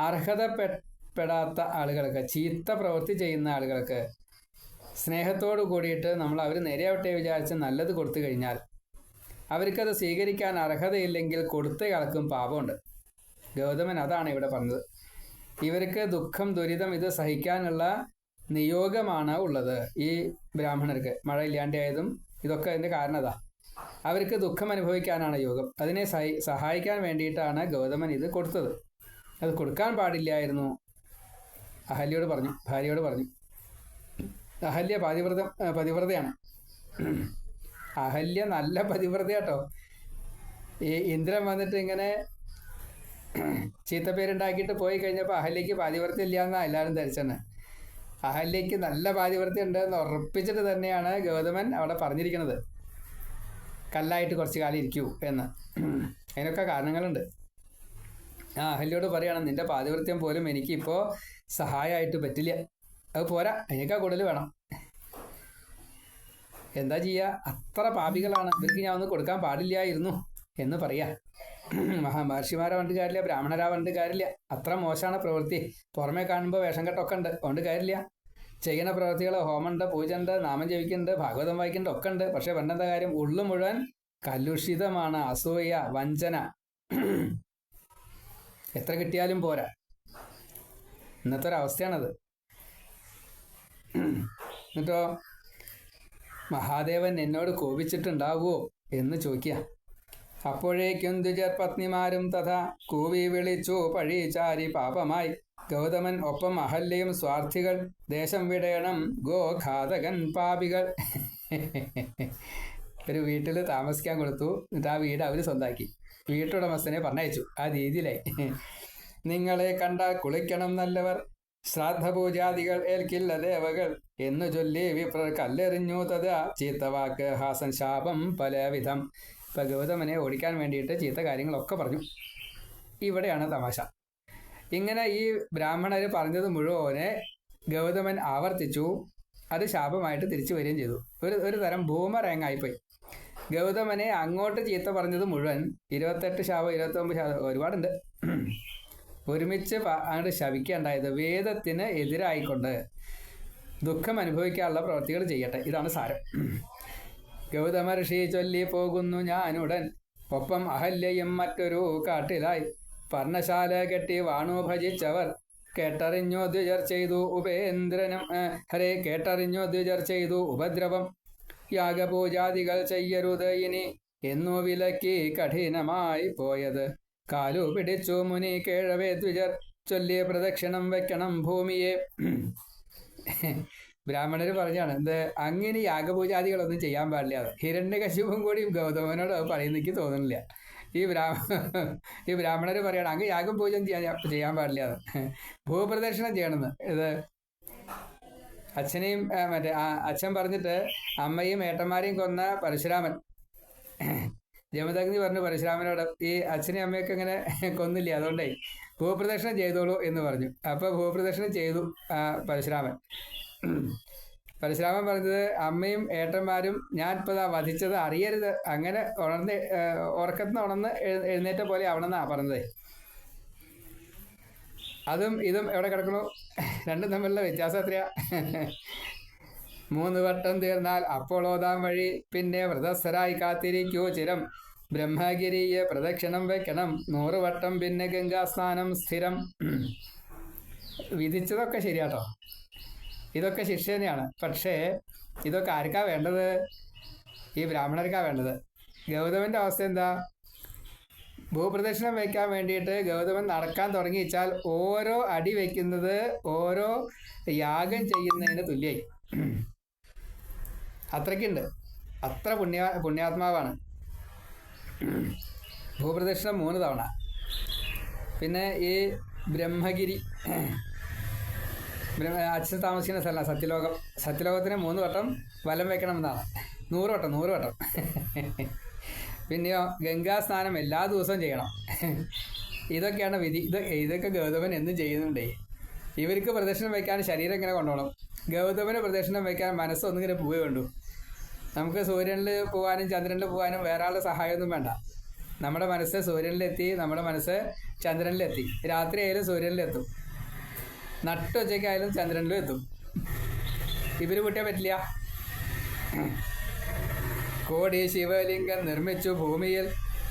അർഹതപ്പെടാത്ത ആളുകൾക്ക്, ചീത്ത പ്രവൃത്തി ചെയ്യുന്ന ആളുകൾക്ക് സ്നേഹത്തോടു കൂടിയിട്ട് നമ്മൾ അവർ നേരെയാവട്ടെ വിചാരിച്ച് നല്ലത് കൊടുത്തു കഴിഞ്ഞാൽ അവർക്കത് സ്വീകരിക്കാൻ അർഹതയില്ലെങ്കിൽ കൊടുത്തയാൾക്കും പാപമുണ്ട്. ഗൗതമൻ അതാണ് ഇവിടെ പറഞ്ഞത്. ഇവർക്ക് ദുഃഖം ദുരിതം ഇത് സഹിക്കാനുള്ള നിയോഗമാണ് ഉള്ളത്. ഈ ബ്രാഹ്മണർക്ക് മഴ ഇല്ലാണ്ടായതും ഇതൊക്കെ അതിൻ്റെ കാരണം അതാ. അവർക്ക് ദുഃഖം അനുഭവിക്കാനാണ് യോഗം. അതിനെ സഹായിക്കാൻ വേണ്ടിയിട്ടാണ് ഗൗതമൻ ഇത് കൊടുത്തത്. അത് കൊടുക്കാൻ പാടില്ലായിരുന്നു. അഹല്യയോട് പറഞ്ഞു, ഭാര്യയോട് പറഞ്ഞു. അഹല്യ പതിവ്രതയാണ്. അഹല്യ നല്ല പതിവ്രതയാട്ടോ. ഈ ഇന്ദ്രൻ വന്നിട്ട് ഇങ്ങനെ ചീത്തപ്പേരുണ്ടാക്കിയിട്ട് പോയി കഴിഞ്ഞപ്പോൾ അഹല്യയ്ക്ക് പാതിവ്രത്യം ഇല്ല എന്നാണ് എല്ലാവരും ധരിച്ചെന്ന്. അഹല്യയ്ക്ക് നല്ല പാതിവ്രത്യം ഉണ്ട് എന്ന് ഉറപ്പിച്ചിട്ട് തന്നെയാണ് ഗൗതമൻ അവിടെ പറഞ്ഞിരിക്കുന്നത്, കല്ലായിട്ട് കുറച്ച് കാലം ഇരിക്കൂ എന്ന്. അതിനൊക്കെ കാരണങ്ങളുണ്ട്. അഹല്യയോട് പറയണം, നിന്റെ പാതിവ്രത്യം പോലും എനിക്കിപ്പോൾ സഹായമായിട്ട് പറ്റില്ല, അത് പോരാ, അതിനേക്കാൾ കൂടുതൽ വേണം. എന്താ ചെയ്യുക, അത്ര പാപികളാണ്, ഇവർക്ക് ഞാൻ ഒന്ന് കൊടുക്കാൻ പാടില്ലായിരുന്നു എന്ന് പറയാ. മഹർഷിമാരെ പറഞ്ഞിട്ട് കാര്യമില്ല, ബ്രാഹ്മണരാ പറഞ്ഞിട്ട് കാര്യമില്ല. അത്ര മോശമാണ് പ്രവൃത്തി. പുറമേ കാണുമ്പോൾ വേഷം കെട്ടൊക്കെ ഉണ്ട്, അതുകൊണ്ട് കാര്യമില്ല. ചെയ്യുന്ന പ്രവൃത്തികൾ ഹോമമുണ്ട്, പൂജ ഉണ്ട്, നാമം ജപിക്കുന്നുണ്ട്, ഭാഗവതം വായിക്കുന്നുണ്ട്, ഒക്കെ ഉണ്ട്. പക്ഷെ പണ്ടെന്താ കാര്യം, ഉള്ളു മുഴുവൻ കലുഷിതമാണ്, അസൂയ, വഞ്ചന. എത്ര കിട്ടിയാലും പോരാ. ഇന്നത്തെ ഒരവസ്ഥയാണത്. എന്നിട്ടോ മഹാദേവൻ എന്നോട് കോപിച്ചിട്ടുണ്ടാവുമോ എന്ന് ചോദിക്കുക. അപ്പോഴേക്കും ദ്വിജർ പത്നിമാരും തഥാ കൂവി വിളിച്ചു പഴിചാരി പാപമായി. ഗൗതമൻ ഒപ്പം അഹല്യയും സ്വാർത്ഥികൾ, ദേശം വിടയണം ഗോഘാതകൻ പാപികൾ. ഒരു വീട്ടിൽ താമസിക്കാൻ കൊടുത്തു. എന്നിട്ട് ആ വീട് അവർ സ്വന്താക്കി, വീട്ടുടമസ്ഥനെ പറഞ്ഞയച്ചു. ആ രീതിയിലായി. നിങ്ങളെ കണ്ടാൽ കുളിക്കണം നല്ലവർ, ശ്രാദ്ധപൂജാദികൾ ഏൽക്കില്ല ദേവകൾ എന്നു ചൊല്ലി വിപ്രർ കല്ലെറിഞ്ഞു തഥാ ചീത്തവാക്ക് ഹാസൻ ശാപം പലവിധം. ഇപ്പൊ ഗൗതമനെ ഓടിക്കാൻ വേണ്ടിയിട്ട് ചീത്ത കാര്യങ്ങളൊക്കെ പറഞ്ഞു. ഇവിടെയാണ് തമാശ. ഇങ്ങനെ ഈ ബ്രാഹ്മണർ പറഞ്ഞത് മുഴുവനെ ഗൗതമൻ ആവർത്തിച്ചു. അത് ശാപമായിട്ട് തിരിച്ചു വരികയും ചെയ്തു. ഒരു തരം ബൂമറാങ്ങായിപ്പോയി. ഗൗതമനെ അങ്ങോട്ട് ചീത്ത പറഞ്ഞത് മുഴുവൻ 28 ശാപം 29 ശാപം ഒരുപാടുണ്ട്. ഒരുമിച്ച് അങ്ങോട്ട് ശപിക്കേണ്ടായത് വേദത്തിന് എതിരായിക്കൊണ്ട് ദുഃഖം അനുഭവിക്കാനുള്ള പ്രവൃത്തികൾ ചെയ്യട്ടെ, ഇതാണ് സാരം. ഗൗതമ ഋഷി ചൊല്ലി പോകുന്നു ഞാനുടൻ, ഒപ്പം അഹല്യയും മറ്റൊരു കാട്ടിലായി. പർണശാല കെട്ടി വാണു ഭജിച്ചവർ കേട്ടറിഞ്ഞു ദ്വിജർ ചെയ്തു ഉപേന്ദ്രനും കേട്ടറിഞ്ഞു ദ്വിജർ ചെയ്തു ഉപദ്രവം. യാഗപൂജാദികൾ ചെയ്യരുത് ഇനി എന്നു വിലക്കി കഠിനമായി പോയത്. കാലു പിടിച്ചു മുനി കേഴവേ ദ്വിജർ ചൊല്ലി പ്രദക്ഷിണം വെക്കണം ഭൂമിയെ. ബ്രാഹ്മണർ പറഞ്ഞാണ് എന്ത്, അങ്ങനെ യാഗപൂജാദികളൊന്നും ചെയ്യാൻ പാടില്ല. ഹിരണ്യകശിപും കൂടി ഗൗതമനോട് പറയുന്ന എനിക്ക് തോന്നുന്നില്ല. ഈ ബ്രാഹ്മണർ പറയണം അങ്ങ് യാഗം പൂജ ചെയ്യാൻ പാടില്ല, ഭൂപ്രദക്ഷിണം ചെയ്യണമെന്ന്. ഇത് അച്ഛനെയും അച്ഛൻ പറഞ്ഞിട്ട് അമ്മയും ഏട്ടന്മാരെയും കൊന്ന പരശുരാമൻ ജമദഗ്നി പറഞ്ഞു പരശുരാമനോട്, ഈ അച്ഛനെയും അമ്മയൊക്കെ ഇങ്ങനെ കൊന്നില്ലേ, അതുകൊണ്ടേ ഭൂപ്രദക്ഷിണം ചെയ്തോളൂ എന്ന് പറഞ്ഞു. അപ്പോൾ ഭൂപ്രദക്ഷിണം ചെയ്തു പരശുരാമൻ. പരശുരാമൻ പറഞ്ഞത്, അമ്മയും ഏട്ടന്മാരും ഞാൻ ഇപ്പോൾ വധിച്ചത് അറിയരുത്, അങ്ങനെ ഉറക്കത്തിന് ഉണർന്ന് എഴുന്നേറ്റ പോലെ ആവണമെന്നാണ് പറഞ്ഞത്. അതും ഇതും എവിടെ കിടക്കണു, രണ്ടും തമ്മിലുള്ള വ്യത്യാസം എത്രയാ? 3 വട്ടം തീർന്നാൽ അപ്പോൾ ഓതാൻ വഴി, പിന്നെ വ്രതസ്ഥരായി കാത്തിരിക്കൂ ചിരം. ബ്രഹ്മഗിരിയെ പ്രദക്ഷിണം വെക്കണം 100 വട്ടം, പിന്നെ ഗംഗാസ്നാനം സ്ഥിരം. വിധിച്ചതൊക്കെ ശരിയാട്ടോ, ഇതൊക്കെ ശിക്ഷ തന്നെയാണ്. പക്ഷേ ഇതൊക്കെ ആർക്കാ വേണ്ടത്? ഈ ബ്രാഹ്മണർക്കാ വേണ്ടത്. ഗൗതമൻ്റെ അവസ്ഥ എന്താ? ഭൂപ്രദക്ഷിണം വയ്ക്കാൻ വേണ്ടിയിട്ട് ഗൗതമൻ നടക്കാൻ തുടങ്ങിച്ചാൽ ഓരോ അടി വയ്ക്കുന്നത് ഓരോ യാഗം ചെയ്യുന്നതിന് തുല്യമായി. അത്രയ്ക്കുണ്ട്, അത്ര പുണ്യാത്മാവാണ്. ഭൂപ്രദക്ഷിണം 3 തവണ. പിന്നെ ഈ ബ്രഹ്മഗിരി അച്ഛൻ താമസിക്കുന്ന സ്ഥലമാണ് സത്യലോകം. സത്യലോകത്തിന് 3 വട്ടം വലം വയ്ക്കണമെന്നാണ്. 100 വട്ടം. പിന്നെയോ ഗംഗാസ്നാനം എല്ലാ ദിവസവും ചെയ്യണം. ഇതൊക്കെയാണ് വിധി. ഇതൊക്കെ ഗൗതമൻ എന്നും ചെയ്യുന്നുണ്ടേ. ഇവർക്ക് പ്രദക്ഷിണം വയ്ക്കാൻ ശരീരം ഇങ്ങനെ കൊണ്ടുപോകണം, ഗൗതമന് പ്രദക്ഷിണം വയ്ക്കാൻ മനസ്സൊന്നിങ്ങനെ പോവേ വേണ്ടു. നമുക്ക് സൂര്യനിൽ പോകാനും ചന്ദ്രനിൽ പോകാനും വേറെ ആളുടെ സഹായമൊന്നും വേണ്ട. നമ്മുടെ മനസ്സ് സൂര്യനിലെത്തി, നമ്മുടെ മനസ്സ് ചന്ദ്രനിലെത്തി. രാത്രി ആയാലും സൂര്യനിലെത്തും, നട്ടുച്ചയ്ക്കായാലും ചന്ദ്രനിലും എത്തും. ഇവർ കൂട്ടിയാൽ പറ്റില്ല. കോടി ശിവലിംഗം നിർമ്മിച്ചു ഭൂമിയിൽ,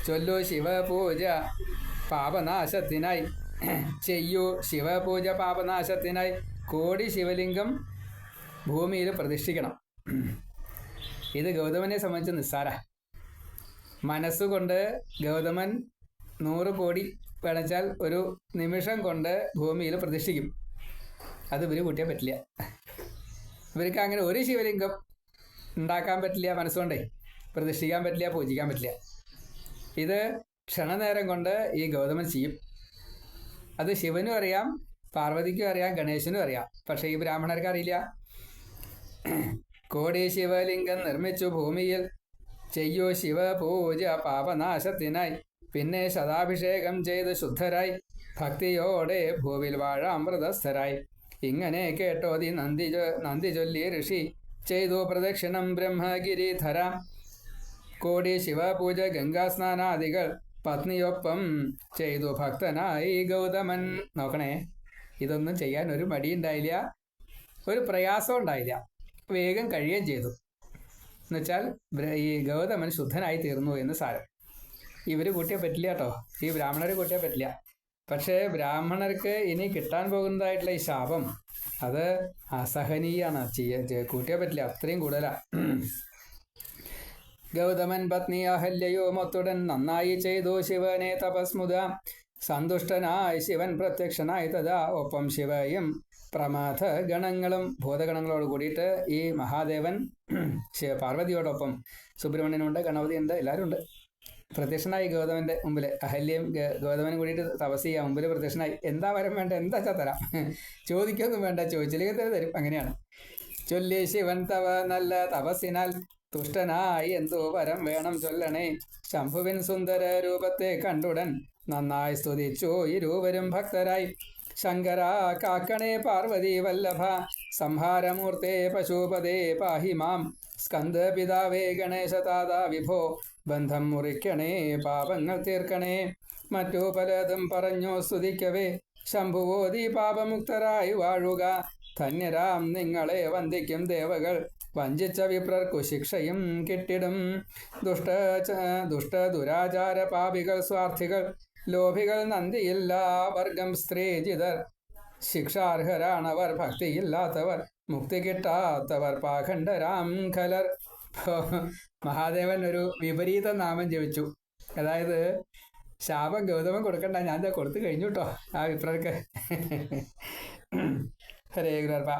ചൊല്ലു ശിവപൂജ പാപനാശത്തിനായി. ചെയ്യൂ ശിവപൂജ പാപനാശത്തിനായി. കോടി ശിവലിംഗം ഭൂമിയിൽ പ്രതിഷ്ഠിക്കണം. ഇത് ഗൗതമനെ സംബന്ധിച്ച് നിസ്സാര. മനസ്സുകൊണ്ട് ഗൗതമൻ 100 കോടി വേണമെച്ചാൽ ഒരു നിമിഷം കൊണ്ട് ഭൂമിയിൽ പ്രതിഷ്ഠിക്കും. അത് ഇവർ കൂട്ടിയാൽ പറ്റില്ല. ഇവർക്ക് അങ്ങനെ ഒരു ശിവലിംഗം ഉണ്ടാക്കാൻ പറ്റില്ല, മനസ്സുകൊണ്ടേ പ്രതിഷ്ഠിക്കാൻ പറ്റില്ല, പൂജിക്കാൻ പറ്റില്ല. ഇത് ക്ഷണനേരം കൊണ്ട് ഈ ഗൗതമൻ ചെയ്യും. അത് ശിവനും അറിയാം, പാർവതിക്കും അറിയാം, ഗണേശനും അറിയാം. പക്ഷേ ഈ ബ്രാഹ്മണർക്ക് അറിയില്ല. കോടി ശിവലിംഗം നിർമ്മിച്ചു ഭൂമിയിൽ ചെയ്യൂ ശിവപൂജ പാപനാശത്തിനായി. പിന്നെ ശതാഭിഷേകം ചെയ്ത് ശുദ്ധരായി ഭക്തിയോടെ ഭൂവിൽ വാഴാമൃതസ്ഥരായി. ഇങ്ങനെ കേട്ടോതി നന്ദി ചൊല്ലി ഋഷി ചെയ്തു പ്രദക്ഷിണം ബ്രഹ്മഗിരിധര. കോടി ശിവപൂജ ഗംഗാസ്നാനാദികൾ പത്നിയൊപ്പം ചെയ്തു ഭക്തനായി ഗൗതമൻ. നോക്കണേ, ഇതൊന്നും ചെയ്യാൻ ഒരു മടിയുണ്ടായില്ല, ഒരു പ്രയാസം ഉണ്ടായില്ല, വേഗം കഴിയുകയും ചെയ്തു. എന്നുവെച്ചാൽ ഈ ഗൗതമൻ ശുദ്ധനായി തീർന്നു എന്ന് സാരം. ഇവർ കൂട്ടിയാൽ പറ്റില്ല കേട്ടോ, ഈ ബ്രാഹ്മണർ കൂട്ടിയാൽ പറ്റില്ല. പക്ഷേ ബ്രാഹ്മണർക്ക് ഇനി കിട്ടാൻ പോകുന്നതായിട്ടുള്ള ഈ ശാപം അത് അസഹനീയാണ്, കൂട്ടിയാൽ പറ്റില്ല, അത്രയും കൂടുതലാണ്. ഗൗതമൻ പത്നി അഹല്യയോ മൊത്തുടൻ നന്നായി ചെയ്തു ശിവനെ തപസ്മുത. സന്തുഷ്ടനായി ശിവൻ പ്രത്യക്ഷനായി തഥാ. ഒപ്പം ശിവയും പ്രമാഥ ഗണങ്ങളും ഭൂതഗണങ്ങളോട് കൂടിയിട്ട് ഈ മഹാദേവൻ പാർവതിയോടൊപ്പം, സുബ്രഹ്മണ്യനുണ്ട്, ഗണപതിയുണ്ട്, എല്ലാവരും ഉണ്ട്, പ്രത്യക്ഷനായി ഗൗതമൻ്റെ മുമ്പിൽ. അഹല്യയും ഗൗതമനും കൂടിയിട്ട് തപസ് ചെയ്യാൻ മുമ്പിൽ പ്രത്യക്ഷനായി. എന്താ വരം വേണ്ട, എന്താ വെച്ചാൽ തരാം, ചോദിക്കൊന്നും വേണ്ട, ചോദിച്ചില്ലെങ്കിൽ തരും. അങ്ങനെയാണ്. ചൊല്ലി ശിവൻ തവ നല്ല തപസ്സിനാൽ തുഷ്ടനായി എന്തോ വരം വേണം ചൊല്ലണേ. ശംഭുവിൻ സുന്ദര രൂപത്തെ കണ്ടുടൻ നന്നായി സ്തുതിച്ചു ഇരുവരും ഭക്തരായി. ശങ്കര കാക്കണേ പാർവതി വല്ലഭ സംഹാരമൂർത്തേ പശുപതേ പാഹി മാം. സ്കന്ദ പിതാവേ ഗണേശതാതാ വിഭോ ബന്ധം മുറിക്കണേ പാപങ്ങൾ തീർക്കണേ. മറ്റു പലതും പറഞ്ഞു സ്തുതിക്കവേ ശംഭുവോതി പാപമുക്തരായി വാഴുക. ധന്യരാം നിങ്ങളെ വന്ദിക്കും ദേവകൾ, വഞ്ചിച്ച വിപ്രർക്കു ശിക്ഷയും കിട്ടിടും. ദുരാചാര പാപികൾ സ്വാർത്ഥികൾ ലോഭികൾ നന്ദിയില്ല വർഗം സ്ത്രീജിതർ. ശിക്ഷാർഹരാണവർ ഭക്തിയില്ലാത്തവർ, മുക്തി കിട്ടാത്തവർ പാഖണ്ഡരാം ഖലർ. മഹാദേവൻ ഒരു വിപരീത നാമം ജപിച്ചു. അതായത് ശാപം ഗൗതമൻ കൊടുക്കണ്ട, ഞാൻ കൊടുത്തു കഴിഞ്ഞു കേട്ടോ ആ വിപ്രർക്ക്. ഹരേ ഗുരുർപ്പ.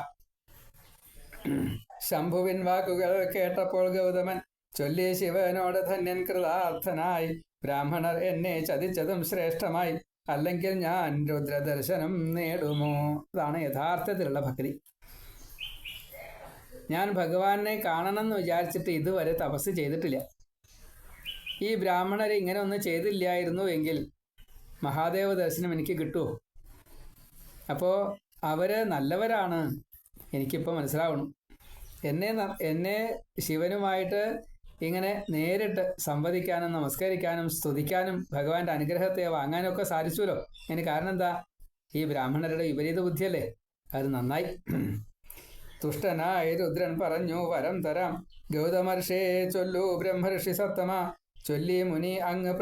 ശംഭുവിൻ വാക്കുകൾ കേട്ടപ്പോൾ ഗൗതമൻ ചൊല്ലി ശിവനോട് ധന്യൻ കൃതാർത്ഥനായി. ബ്രാഹ്മണർ എന്നെ ചതിച്ചതും ശ്രേഷ്ഠമായി, അല്ലെങ്കിൽ ഞാൻ രുദ്രദർശനം നേടുമോ? അതാണ് യഥാർത്ഥത്തിലുള്ള ഭക്തി. ഞാൻ ഭഗവാനെ കാണണം എന്ന് വിചാരിച്ചിട്ട് ഇതുവരെ തപസ് ചെയ്തിട്ടില്ല. ഈ ബ്രാഹ്മണർ ഇങ്ങനെ ഒന്നും ചെയ്തില്ലായിരുന്നു എങ്കിൽ മഹാദേവ ദർശനം എനിക്ക് കിട്ടുമോ? അപ്പോൾ അവർ നല്ലവരാണ് എനിക്കിപ്പോൾ മനസ്സിലാവണം. എന്നെ ശിവനുമായിട്ട് ഇങ്ങനെ നേരിട്ട് സംവദിക്കാനും നമസ്കരിക്കാനും സ്തുതിക്കാനും ഭഗവാന്റെ അനുഗ്രഹത്തെ വാങ്ങാനും ഒക്കെ സാധിച്ചുവല്ലോ. അതിന് കാരണം എന്താ? ഈ ബ്രാഹ്മണരുടെ വിപരീത ബുദ്ധിയല്ലേ. അത് നന്നായി. തുഷ്ടനായി രുദ്രൻ പറഞ്ഞു വരം തരാം. ഗൗതമർഷേ ചൊല്ലു ബ്രഹ്മർഷി സത്തമ. ചൊല്ലി മുനി അങ്ങ്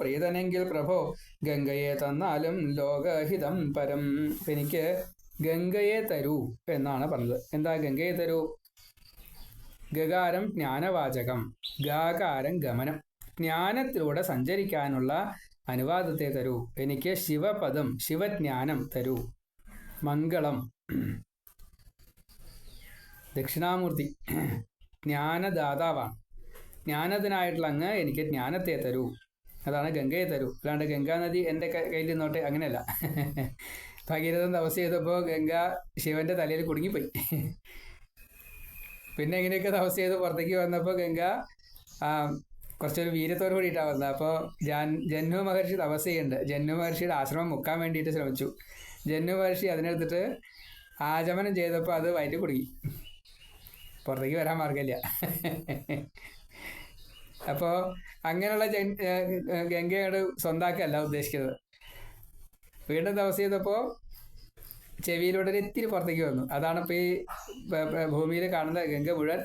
പ്രീതനെങ്കിൽ പ്രഭോ ഗംഗയെ തന്നാലും ലോകഹിതം പരം. എനിക്ക് ഗംഗയെ തരൂ എന്നാണ് പറഞ്ഞത്. എന്താ ഗംഗയെ തരൂ? ഗകാരം ജ്ഞാനവാചകം, ഗാകാരം ഗമനം, ജ്ഞാനത്തിലൂടെ സഞ്ചരിക്കാനുള്ള അനുവാദത്തെ തരൂ. എനിക്ക് ശിവപദം, ശിവജ്ഞാനം തരൂ. മംഗളം, ദക്ഷിണാമൂർത്തി, ജ്ഞാനദാതാവാണ്. ജ്ഞാനത്തിനായിട്ടുള്ള അങ്ങ് എനിക്ക് ജ്ഞാനത്തെ തരൂ. അതാണ് ഗംഗയെ തരൂ. അല്ലാണ്ട് ഗംഗാനദി എൻ്റെ കയ്യിൽ നിന്നോട്ടെ, അങ്ങനെയല്ല. ഭഗീരഥൻ തപസ് ചെയ്തപ്പോൾ ഗംഗ ശിവന്റെ തലയിൽ കുടുങ്ങിപ്പോയി. പിന്നെ എങ്ങനെയൊക്കെ തപസ് ചെയ്ത് പുറത്തേക്ക് വന്നപ്പോൾ ഗംഗ കുറച്ചൊരു വീര്യത്തോട് കൂടിയിട്ടാണ് വന്നത്. അപ്പോൾ ജഹ്നു മഹർഷി തപസ് ചെയ്യുന്നുണ്ട്. ജഹ്നു മഹർഷിയുടെ ആശ്രമം മുക്കാൻ വേണ്ടിയിട്ട് ശ്രമിച്ചു. ജഹ്നു മഹർഷി അതിനെടുത്തിട്ട് ആചമനം ചെയ്തപ്പോൾ അത് വയറ്റിൽ കുടുങ്ങി, പുറത്തേക്ക് വരാൻ മാർഗമില്ല. അപ്പോൾ അങ്ങനെയുള്ള ഗംഗയോട് സ്വന്താക്കല്ല ഉദ്ദേശിക്കുന്നത്. വീണ്ടും തപസ് ചെയ്തപ്പോൾ ചെവിയിലൂടെ ഒരു ഇത്തിരി പുറത്തേക്ക് വന്നു. അതാണ് ഇപ്പോൾ ഈ ഭൂമിയിൽ കാണുന്ന ഗംഗ മുഴുവൻ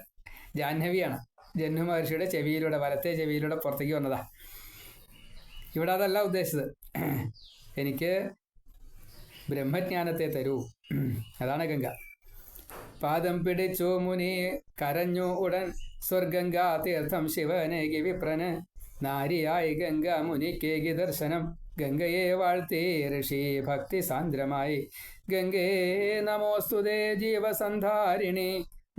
ജാഹ്നവിയാണ്. ജഹ്നു മഹർഷിയുടെ ചെവിയിലൂടെ, വലത്തെ ചെവിയിലൂടെ പുറത്തേക്ക് വന്നതാ. ഇവിടെ അതല്ല ഉദ്ദേശിച്ചത്. എനിക്ക് ബ്രഹ്മജ്ഞാനത്തെ തരൂ, അതാണ് ഗംഗ. പാദം പിടിച്ചു മുനി കരഞ്ഞു ഉടൻ സ്വർഗംഗാ തീർത്ഥം ശിവനേകി വിപ്രന്. നാരിയായി ഗംഗ മുനിക്കേകി ദർശനം. ഗംഗയെ വാഴ്ത്തി ഋഷി ഭക്തി സാന്ദ്രമായി. ഗംഗേ നമോസ്തുതേ ജീവസന്ധാരിണി.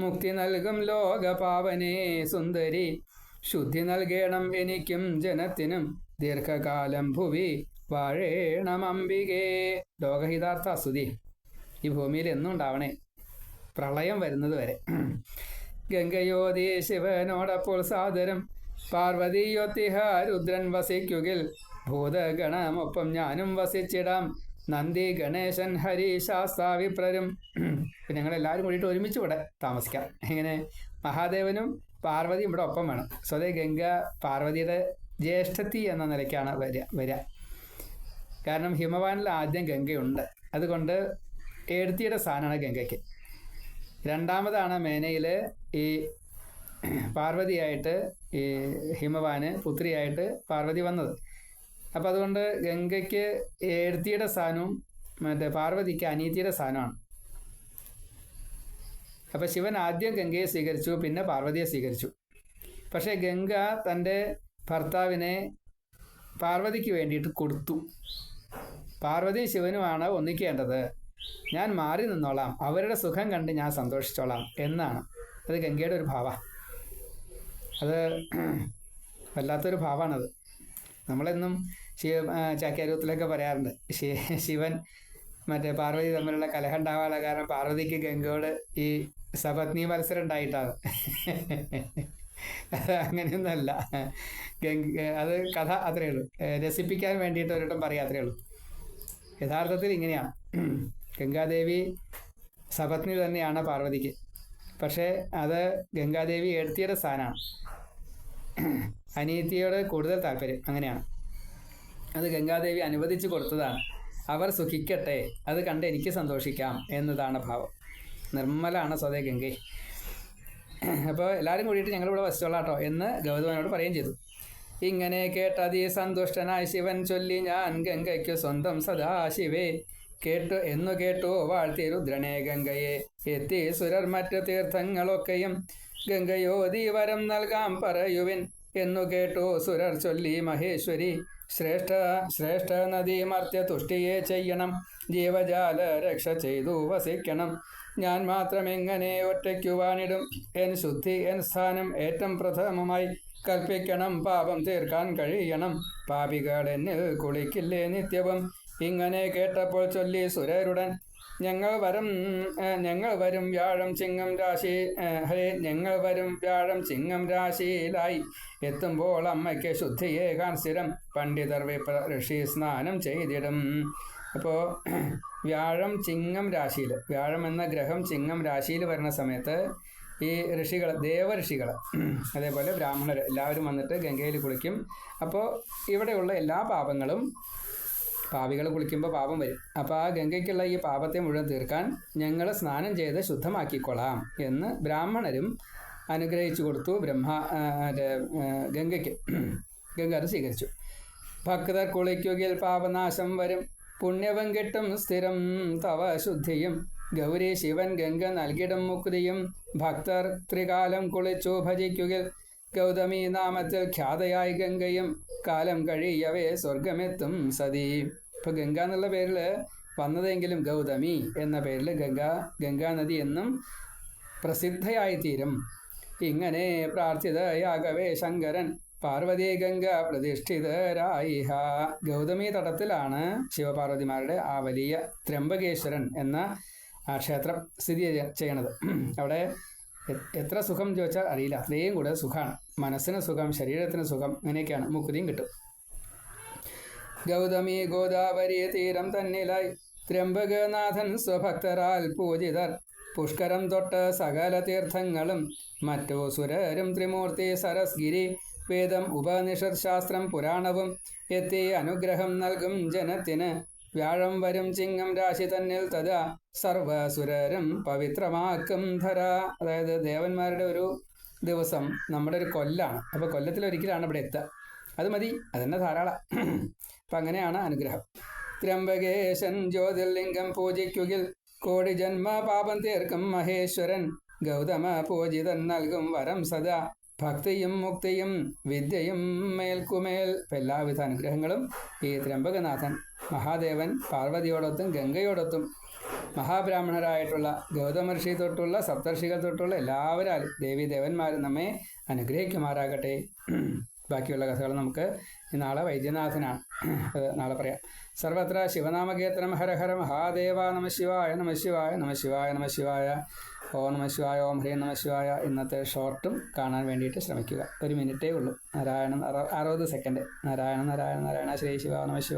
മുക്തി നൽകും ലോകപാവനേ സുന്ദരി. ശുദ്ധി നൽകണം എനിക്കും ജനത്തിനും. ദീർഘകാലം ഭുവി വാഴേണം അംബികേ. ലോകഹിതാർത്ഥ സ്തുതി ഈ ഭൂമിയിൽ എന്നും ഉണ്ടാവണേ, പ്രളയം വരുന്നത് വരെ. ഗംഗയോതി ശിവനോടപ്പോൾ സാദരം. പാർവതിയൊത്തിഹ രുദ്രൻ വസിക്കുകിൽ. ഭൂതഗണമൊപ്പം ഞാനും വസിച്ചിടാം. നന്ദി ഗണേശൻ ഹരി ശാസ്താവിപ്രരും. പിന്നെ ഞങ്ങളെല്ലാവരും കൂടിയിട്ട് ഒരുമിച്ച് ഇവിടെ താമസിക്കാം. ഇങ്ങനെ മഹാദേവനും പാർവതിയും ഇവിടെ ഒപ്പം വേണം. സ്വതേ ഗംഗ പാർവതിയുടെ ജ്യേഷ്ഠത്തി എന്ന നിലയ്ക്കാണ് വരിക. കാരണം ഹിമവാനിൽ ആദ്യം ഗംഗയുണ്ട്. അതുകൊണ്ട് എഴുത്തിയുടെ സ്ഥാനമാണ് ഗംഗയ്ക്ക്. രണ്ടാമതാണ് മേനയിൽ ഈ പാർവതിയായിട്ട് ഈ ഹിമവാന് പുത്രിയായിട്ട് പാർവതി വന്നത്. അപ്പം അതുകൊണ്ട് ഗംഗയ്ക്ക് എഴുത്തിയുടെ സ്ഥാനവും മറ്റേ പാർവതിക്ക് അനീതിയുടെ സ്ഥാനമാണ്. അപ്പം ശിവൻ ആദ്യം ഗംഗയെ സ്വീകരിച്ചു, പിന്നെ പാർവതിയെ സ്വീകരിച്ചു. പക്ഷേ ഗംഗ തൻ്റെ ഭർത്താവിനെ പാർവതിക്ക് വേണ്ടിയിട്ട് കൊടുത്തു. പാർവതിയും ശിവനുമാണ് ഒന്നിക്കേണ്ടത്, ഞാൻ മാറി നിന്നോളാം, അവരുടെ സുഖം കണ്ട് ഞാൻ സന്തോഷിച്ചോളാം എന്നാണ്. അത് ഗംഗയുടെ ഒരു ഭാവ. അത് വല്ലാത്തൊരു ഭാവമാണത്. നമ്മളെന്നും ചാക്യാരൂത്തിലൊക്കെ പറയാറുണ്ട്, ശിവൻ മറ്റേ പാർവതി തമ്മിലുള്ള കലഹം ഉണ്ടാവാനുള്ള കാരണം പാർവതിക്ക് ഗംഗയോട് ഈ സപത്നി മത്സരം ഉണ്ടായിട്ടാണ്. അത് അങ്ങനെയൊന്നുമല്ല. അത് കഥ അത്രയേ ഉള്ളൂ, രസിപ്പിക്കാൻ വേണ്ടിയിട്ട് ഒരിടം പറയാം, അത്രയേ ഉള്ളൂ. യഥാർത്ഥത്തിൽ ഇങ്ങനെയാണ്. ഗംഗാദേവി സപത്നി തന്നെയാണ് പാർവതിക്ക്. പക്ഷേ അത് ഗംഗാദേവി എഴുത്തിയുടെ സ്ഥാനമാണ്. അനീതിയോട് കൂടുതൽ താല്പര്യം, അങ്ങനെയാണ്. അത് ഗംഗാദേവി അനുവദിച്ചു കൊടുത്തതാണ്. അവർ സുഖിക്കട്ടെ, അത് കണ്ട് എനിക്ക് സന്തോഷിക്കാം എന്നതാണ് ഭാവം. നിർമ്മലാണ് സ്വതേ ഗംഗേ. അപ്പോൾ എല്ലാവരും കൂടിയിട്ട് ഞങ്ങളിവിടെ വസിച്ചോളാം കേട്ടോ എന്ന് ഗൗതമനോട് പറയുകയും ചെയ്തു. ഇങ്ങനെ കേട്ടതി സന്തുഷ്ടനായ ശിവൻ ചൊല്ലി, ഞാൻ ഗംഗയ്ക്കു സ്വന്തം സദാശിവേ. കേട്ടു വാഴ്ത്തി രുദ്രനെ ഗംഗയെ. എത്തി സുരർ മറ്റു തീർത്ഥങ്ങളൊക്കെയും. ഗംഗയോതി വരം നൽകാം പറയുവിൻ എന്നു കേട്ടു സുരർ ചൊല്ലി മഹേശ്വരി. ശ്രേഷ്ഠ നദി മർത്യ തുഷ്ടിയെ ചെയ്യണം. ജീവജാല രക്ഷ ചെയ്തു വസിക്കണം. ഞാൻ മാത്രം എങ്ങനെ ഒറ്റയ്ക്കു വാണിടും. എൻ ശുദ്ധി എൻ സ്ഥാനം ഏറ്റം പ്രഥമമായി കൽപ്പിക്കണം. പാപം തീർക്കാൻ കഴിയണം. പാപികൾ എന്നിൽ കുളിക്കില്ലേ നിത്യവും. ഇങ്ങനെ കേട്ടപ്പോൾ ചൊല്ലി സുരരുടൻ, ഞങ്ങൾ വരും വ്യാഴം ചിങ്ങം രാശി ഞങ്ങൾ വരും വ്യാഴം ചിങ്ങം രാശിയിലായി എത്തുമ്പോൾ അമ്മയ്ക്ക് ശുദ്ധിയേകാൻ സ്ഥിരം. പണ്ഡിതർ ഋഷി സ്നാനം ചെയ്തിടും. അപ്പോൾ വ്യാഴം ചിങ്ങം രാശിയിൽ, വ്യാഴം എന്ന ഗ്രഹം ചിങ്ങം രാശിയിൽ വരുന്ന സമയത്ത് ഈ ഋഷികൾ, ദേവഋഷികൾ, അതേപോലെ ബ്രാഹ്മണർ എല്ലാവരും വന്നിട്ട് ഗംഗയിൽ കുളിക്കും. അപ്പോൾ ഇവിടെയുള്ള എല്ലാ പാപങ്ങളും, പാപികൾ കുളിക്കുമ്പോൾ പാപം വരും. അപ്പോൾ ആ ഗംഗയ്ക്കുള്ള ഈ പാപത്തെ മുഴുവൻ തീർക്കാൻ ഞങ്ങൾ സ്നാനം ചെയ്ത് ശുദ്ധമാക്കിക്കൊള്ളാം എന്ന് ബ്രാഹ്മണരും അനുഗ്രഹിച്ചു കൊടുത്തു ഗംഗയ്ക്ക്. ഗംഗ അത് സ്വീകരിച്ചു. ഭക്തർ കുളിക്കുകിൽ പാപനാശം വരും. പുണ്യവും കിട്ടും സ്ഥിരം തവ ശുദ്ധിയും. ഗൗരി ശിവൻ ഗംഗ നൽകിടും മുക്തിയും. ഭക്തർ ത്രികാലം കുളിച്ചു ഭജിക്കുകിൽ. ഗൗതമി നാമത്തിൽ ഖ്യാതയായി ഗംഗയും. കാലം കഴിയവേ സ്വർഗമെത്തും സതി. ഇപ്പൊ ഗംഗ എന്നുള്ള പേരിൽ വന്നതെങ്കിലും ഗൗതമി എന്ന പേരിൽ ഗംഗാനദി എന്നും പ്രസിദ്ധയായിത്തീരും. ഇങ്ങനെ പ്രാർത്ഥിതയാകവേ ശങ്കരൻ പാർവതി ഗംഗ പ്രതിഷ്ഠിതരായിഹ. ഗൗതമി തടത്തിലാണ് ശിവപാർവതിമാരുടെ ആ വലിയ ത്രംബകേശ്വരൻ എന്ന ആ ക്ഷേത്രം സ്ഥിതി ചെയ്യണത്. അവിടെ എത്ര സുഖം ചോദിച്ചാൽ അറിയില്ല, അത്രയും കൂടുതൽ സുഖമാണ്. മനസ്സിന് സുഖം, ശരീരത്തിന് സുഖം, അങ്ങനെയൊക്കെയാണ്. മുക്തിയും കിട്ടും. ഗൗതമി ഗോദാവരി തീരം തന്നിലായി ത്രംബകനാഥൻ സ്വഭക്തരാൽ പൂജിതർ. പുഷ്കരം തൊട്ട് സകല തീർത്ഥങ്ങളും മറ്റു സുരരും ത്രിമൂർത്തി സരസ്ഗിരി. വേദം ഉപനിഷത് ശാസ്ത്രം പുരാണവും എത്തി അനുഗ്രഹം നൽകും ജനത്തിന്. വ്യാഴം വരും ചിങ്ങം രാശി തന്നിൽ തഥാ സർവസുരരും പവിത്രമാക്കും ധര. അതായത് ദേവന്മാരുടെ ഒരു ദിവസം നമ്മുടെ ഒരു കൊല്ലാണ്. അപ്പോൾ കൊല്ലത്തിലൊരിക്കലാണ് ഇവിടെ എത്തുക. അത് മതി, അതന്നെ ധാരാളം. അപ്പം അങ്ങനെയാണ് അനുഗ്രഹം. ത്രംബകേശൻ ജ്യോതിർലിംഗം പൂജിക്കുകിൽ. കോടി ജന്മ പാപം തീർക്കും മഹേശ്വരൻ. ഗൗതമ പൂജിതൻ നൽകും വരം സദാ. ഭക്തിയും മുക്തിയും വിദ്യയും മേൽക്കുമേൽ എല്ലാവിധ അനുഗ്രഹങ്ങളും ഈ ത്രയംബകനാഥൻ മഹാദേവൻ പാർവതിയോടൊത്തും ഗംഗയോടൊത്തും മഹാബ്രാഹ്മണരായിട്ടുള്ള ഗൗതമർഷി തൊട്ടുള്ള സപ്തർഷികൾ തൊട്ടുള്ള എല്ലാവരാലും ദേവീദേവന്മാരും നമ്മെ അനുഗ്രഹിക്കുമാറാകട്ടെ. ബാക്കിയുള്ള കഥകൾ നമുക്ക് നാളെ വൈദ്യനാഥനാണ്, അത് നാളെ പറയാം. സർവത്ര ശിവനാമകീർത്തനം. ഹര ഹര മഹാദേവ. നമ ശിവായ നമ ശിവായ നമ ശിവായ നമ ശിവായ. ഓം നമ ശിവായ. ഓം ഹ്രീം നമ ശിവായ. ഇന്നത്തെ ഷോർട്ടും കാണാൻ വേണ്ടിയിട്ട് ശ്രമിക്കുക. 1 മിനിറ്റേ ഉള്ളൂ. നാരായണൻ 60 സെക്കൻഡ്. നാരായണ നാരായണ നാരായണ ശ്രീ ശിവ നമ ശിവായ.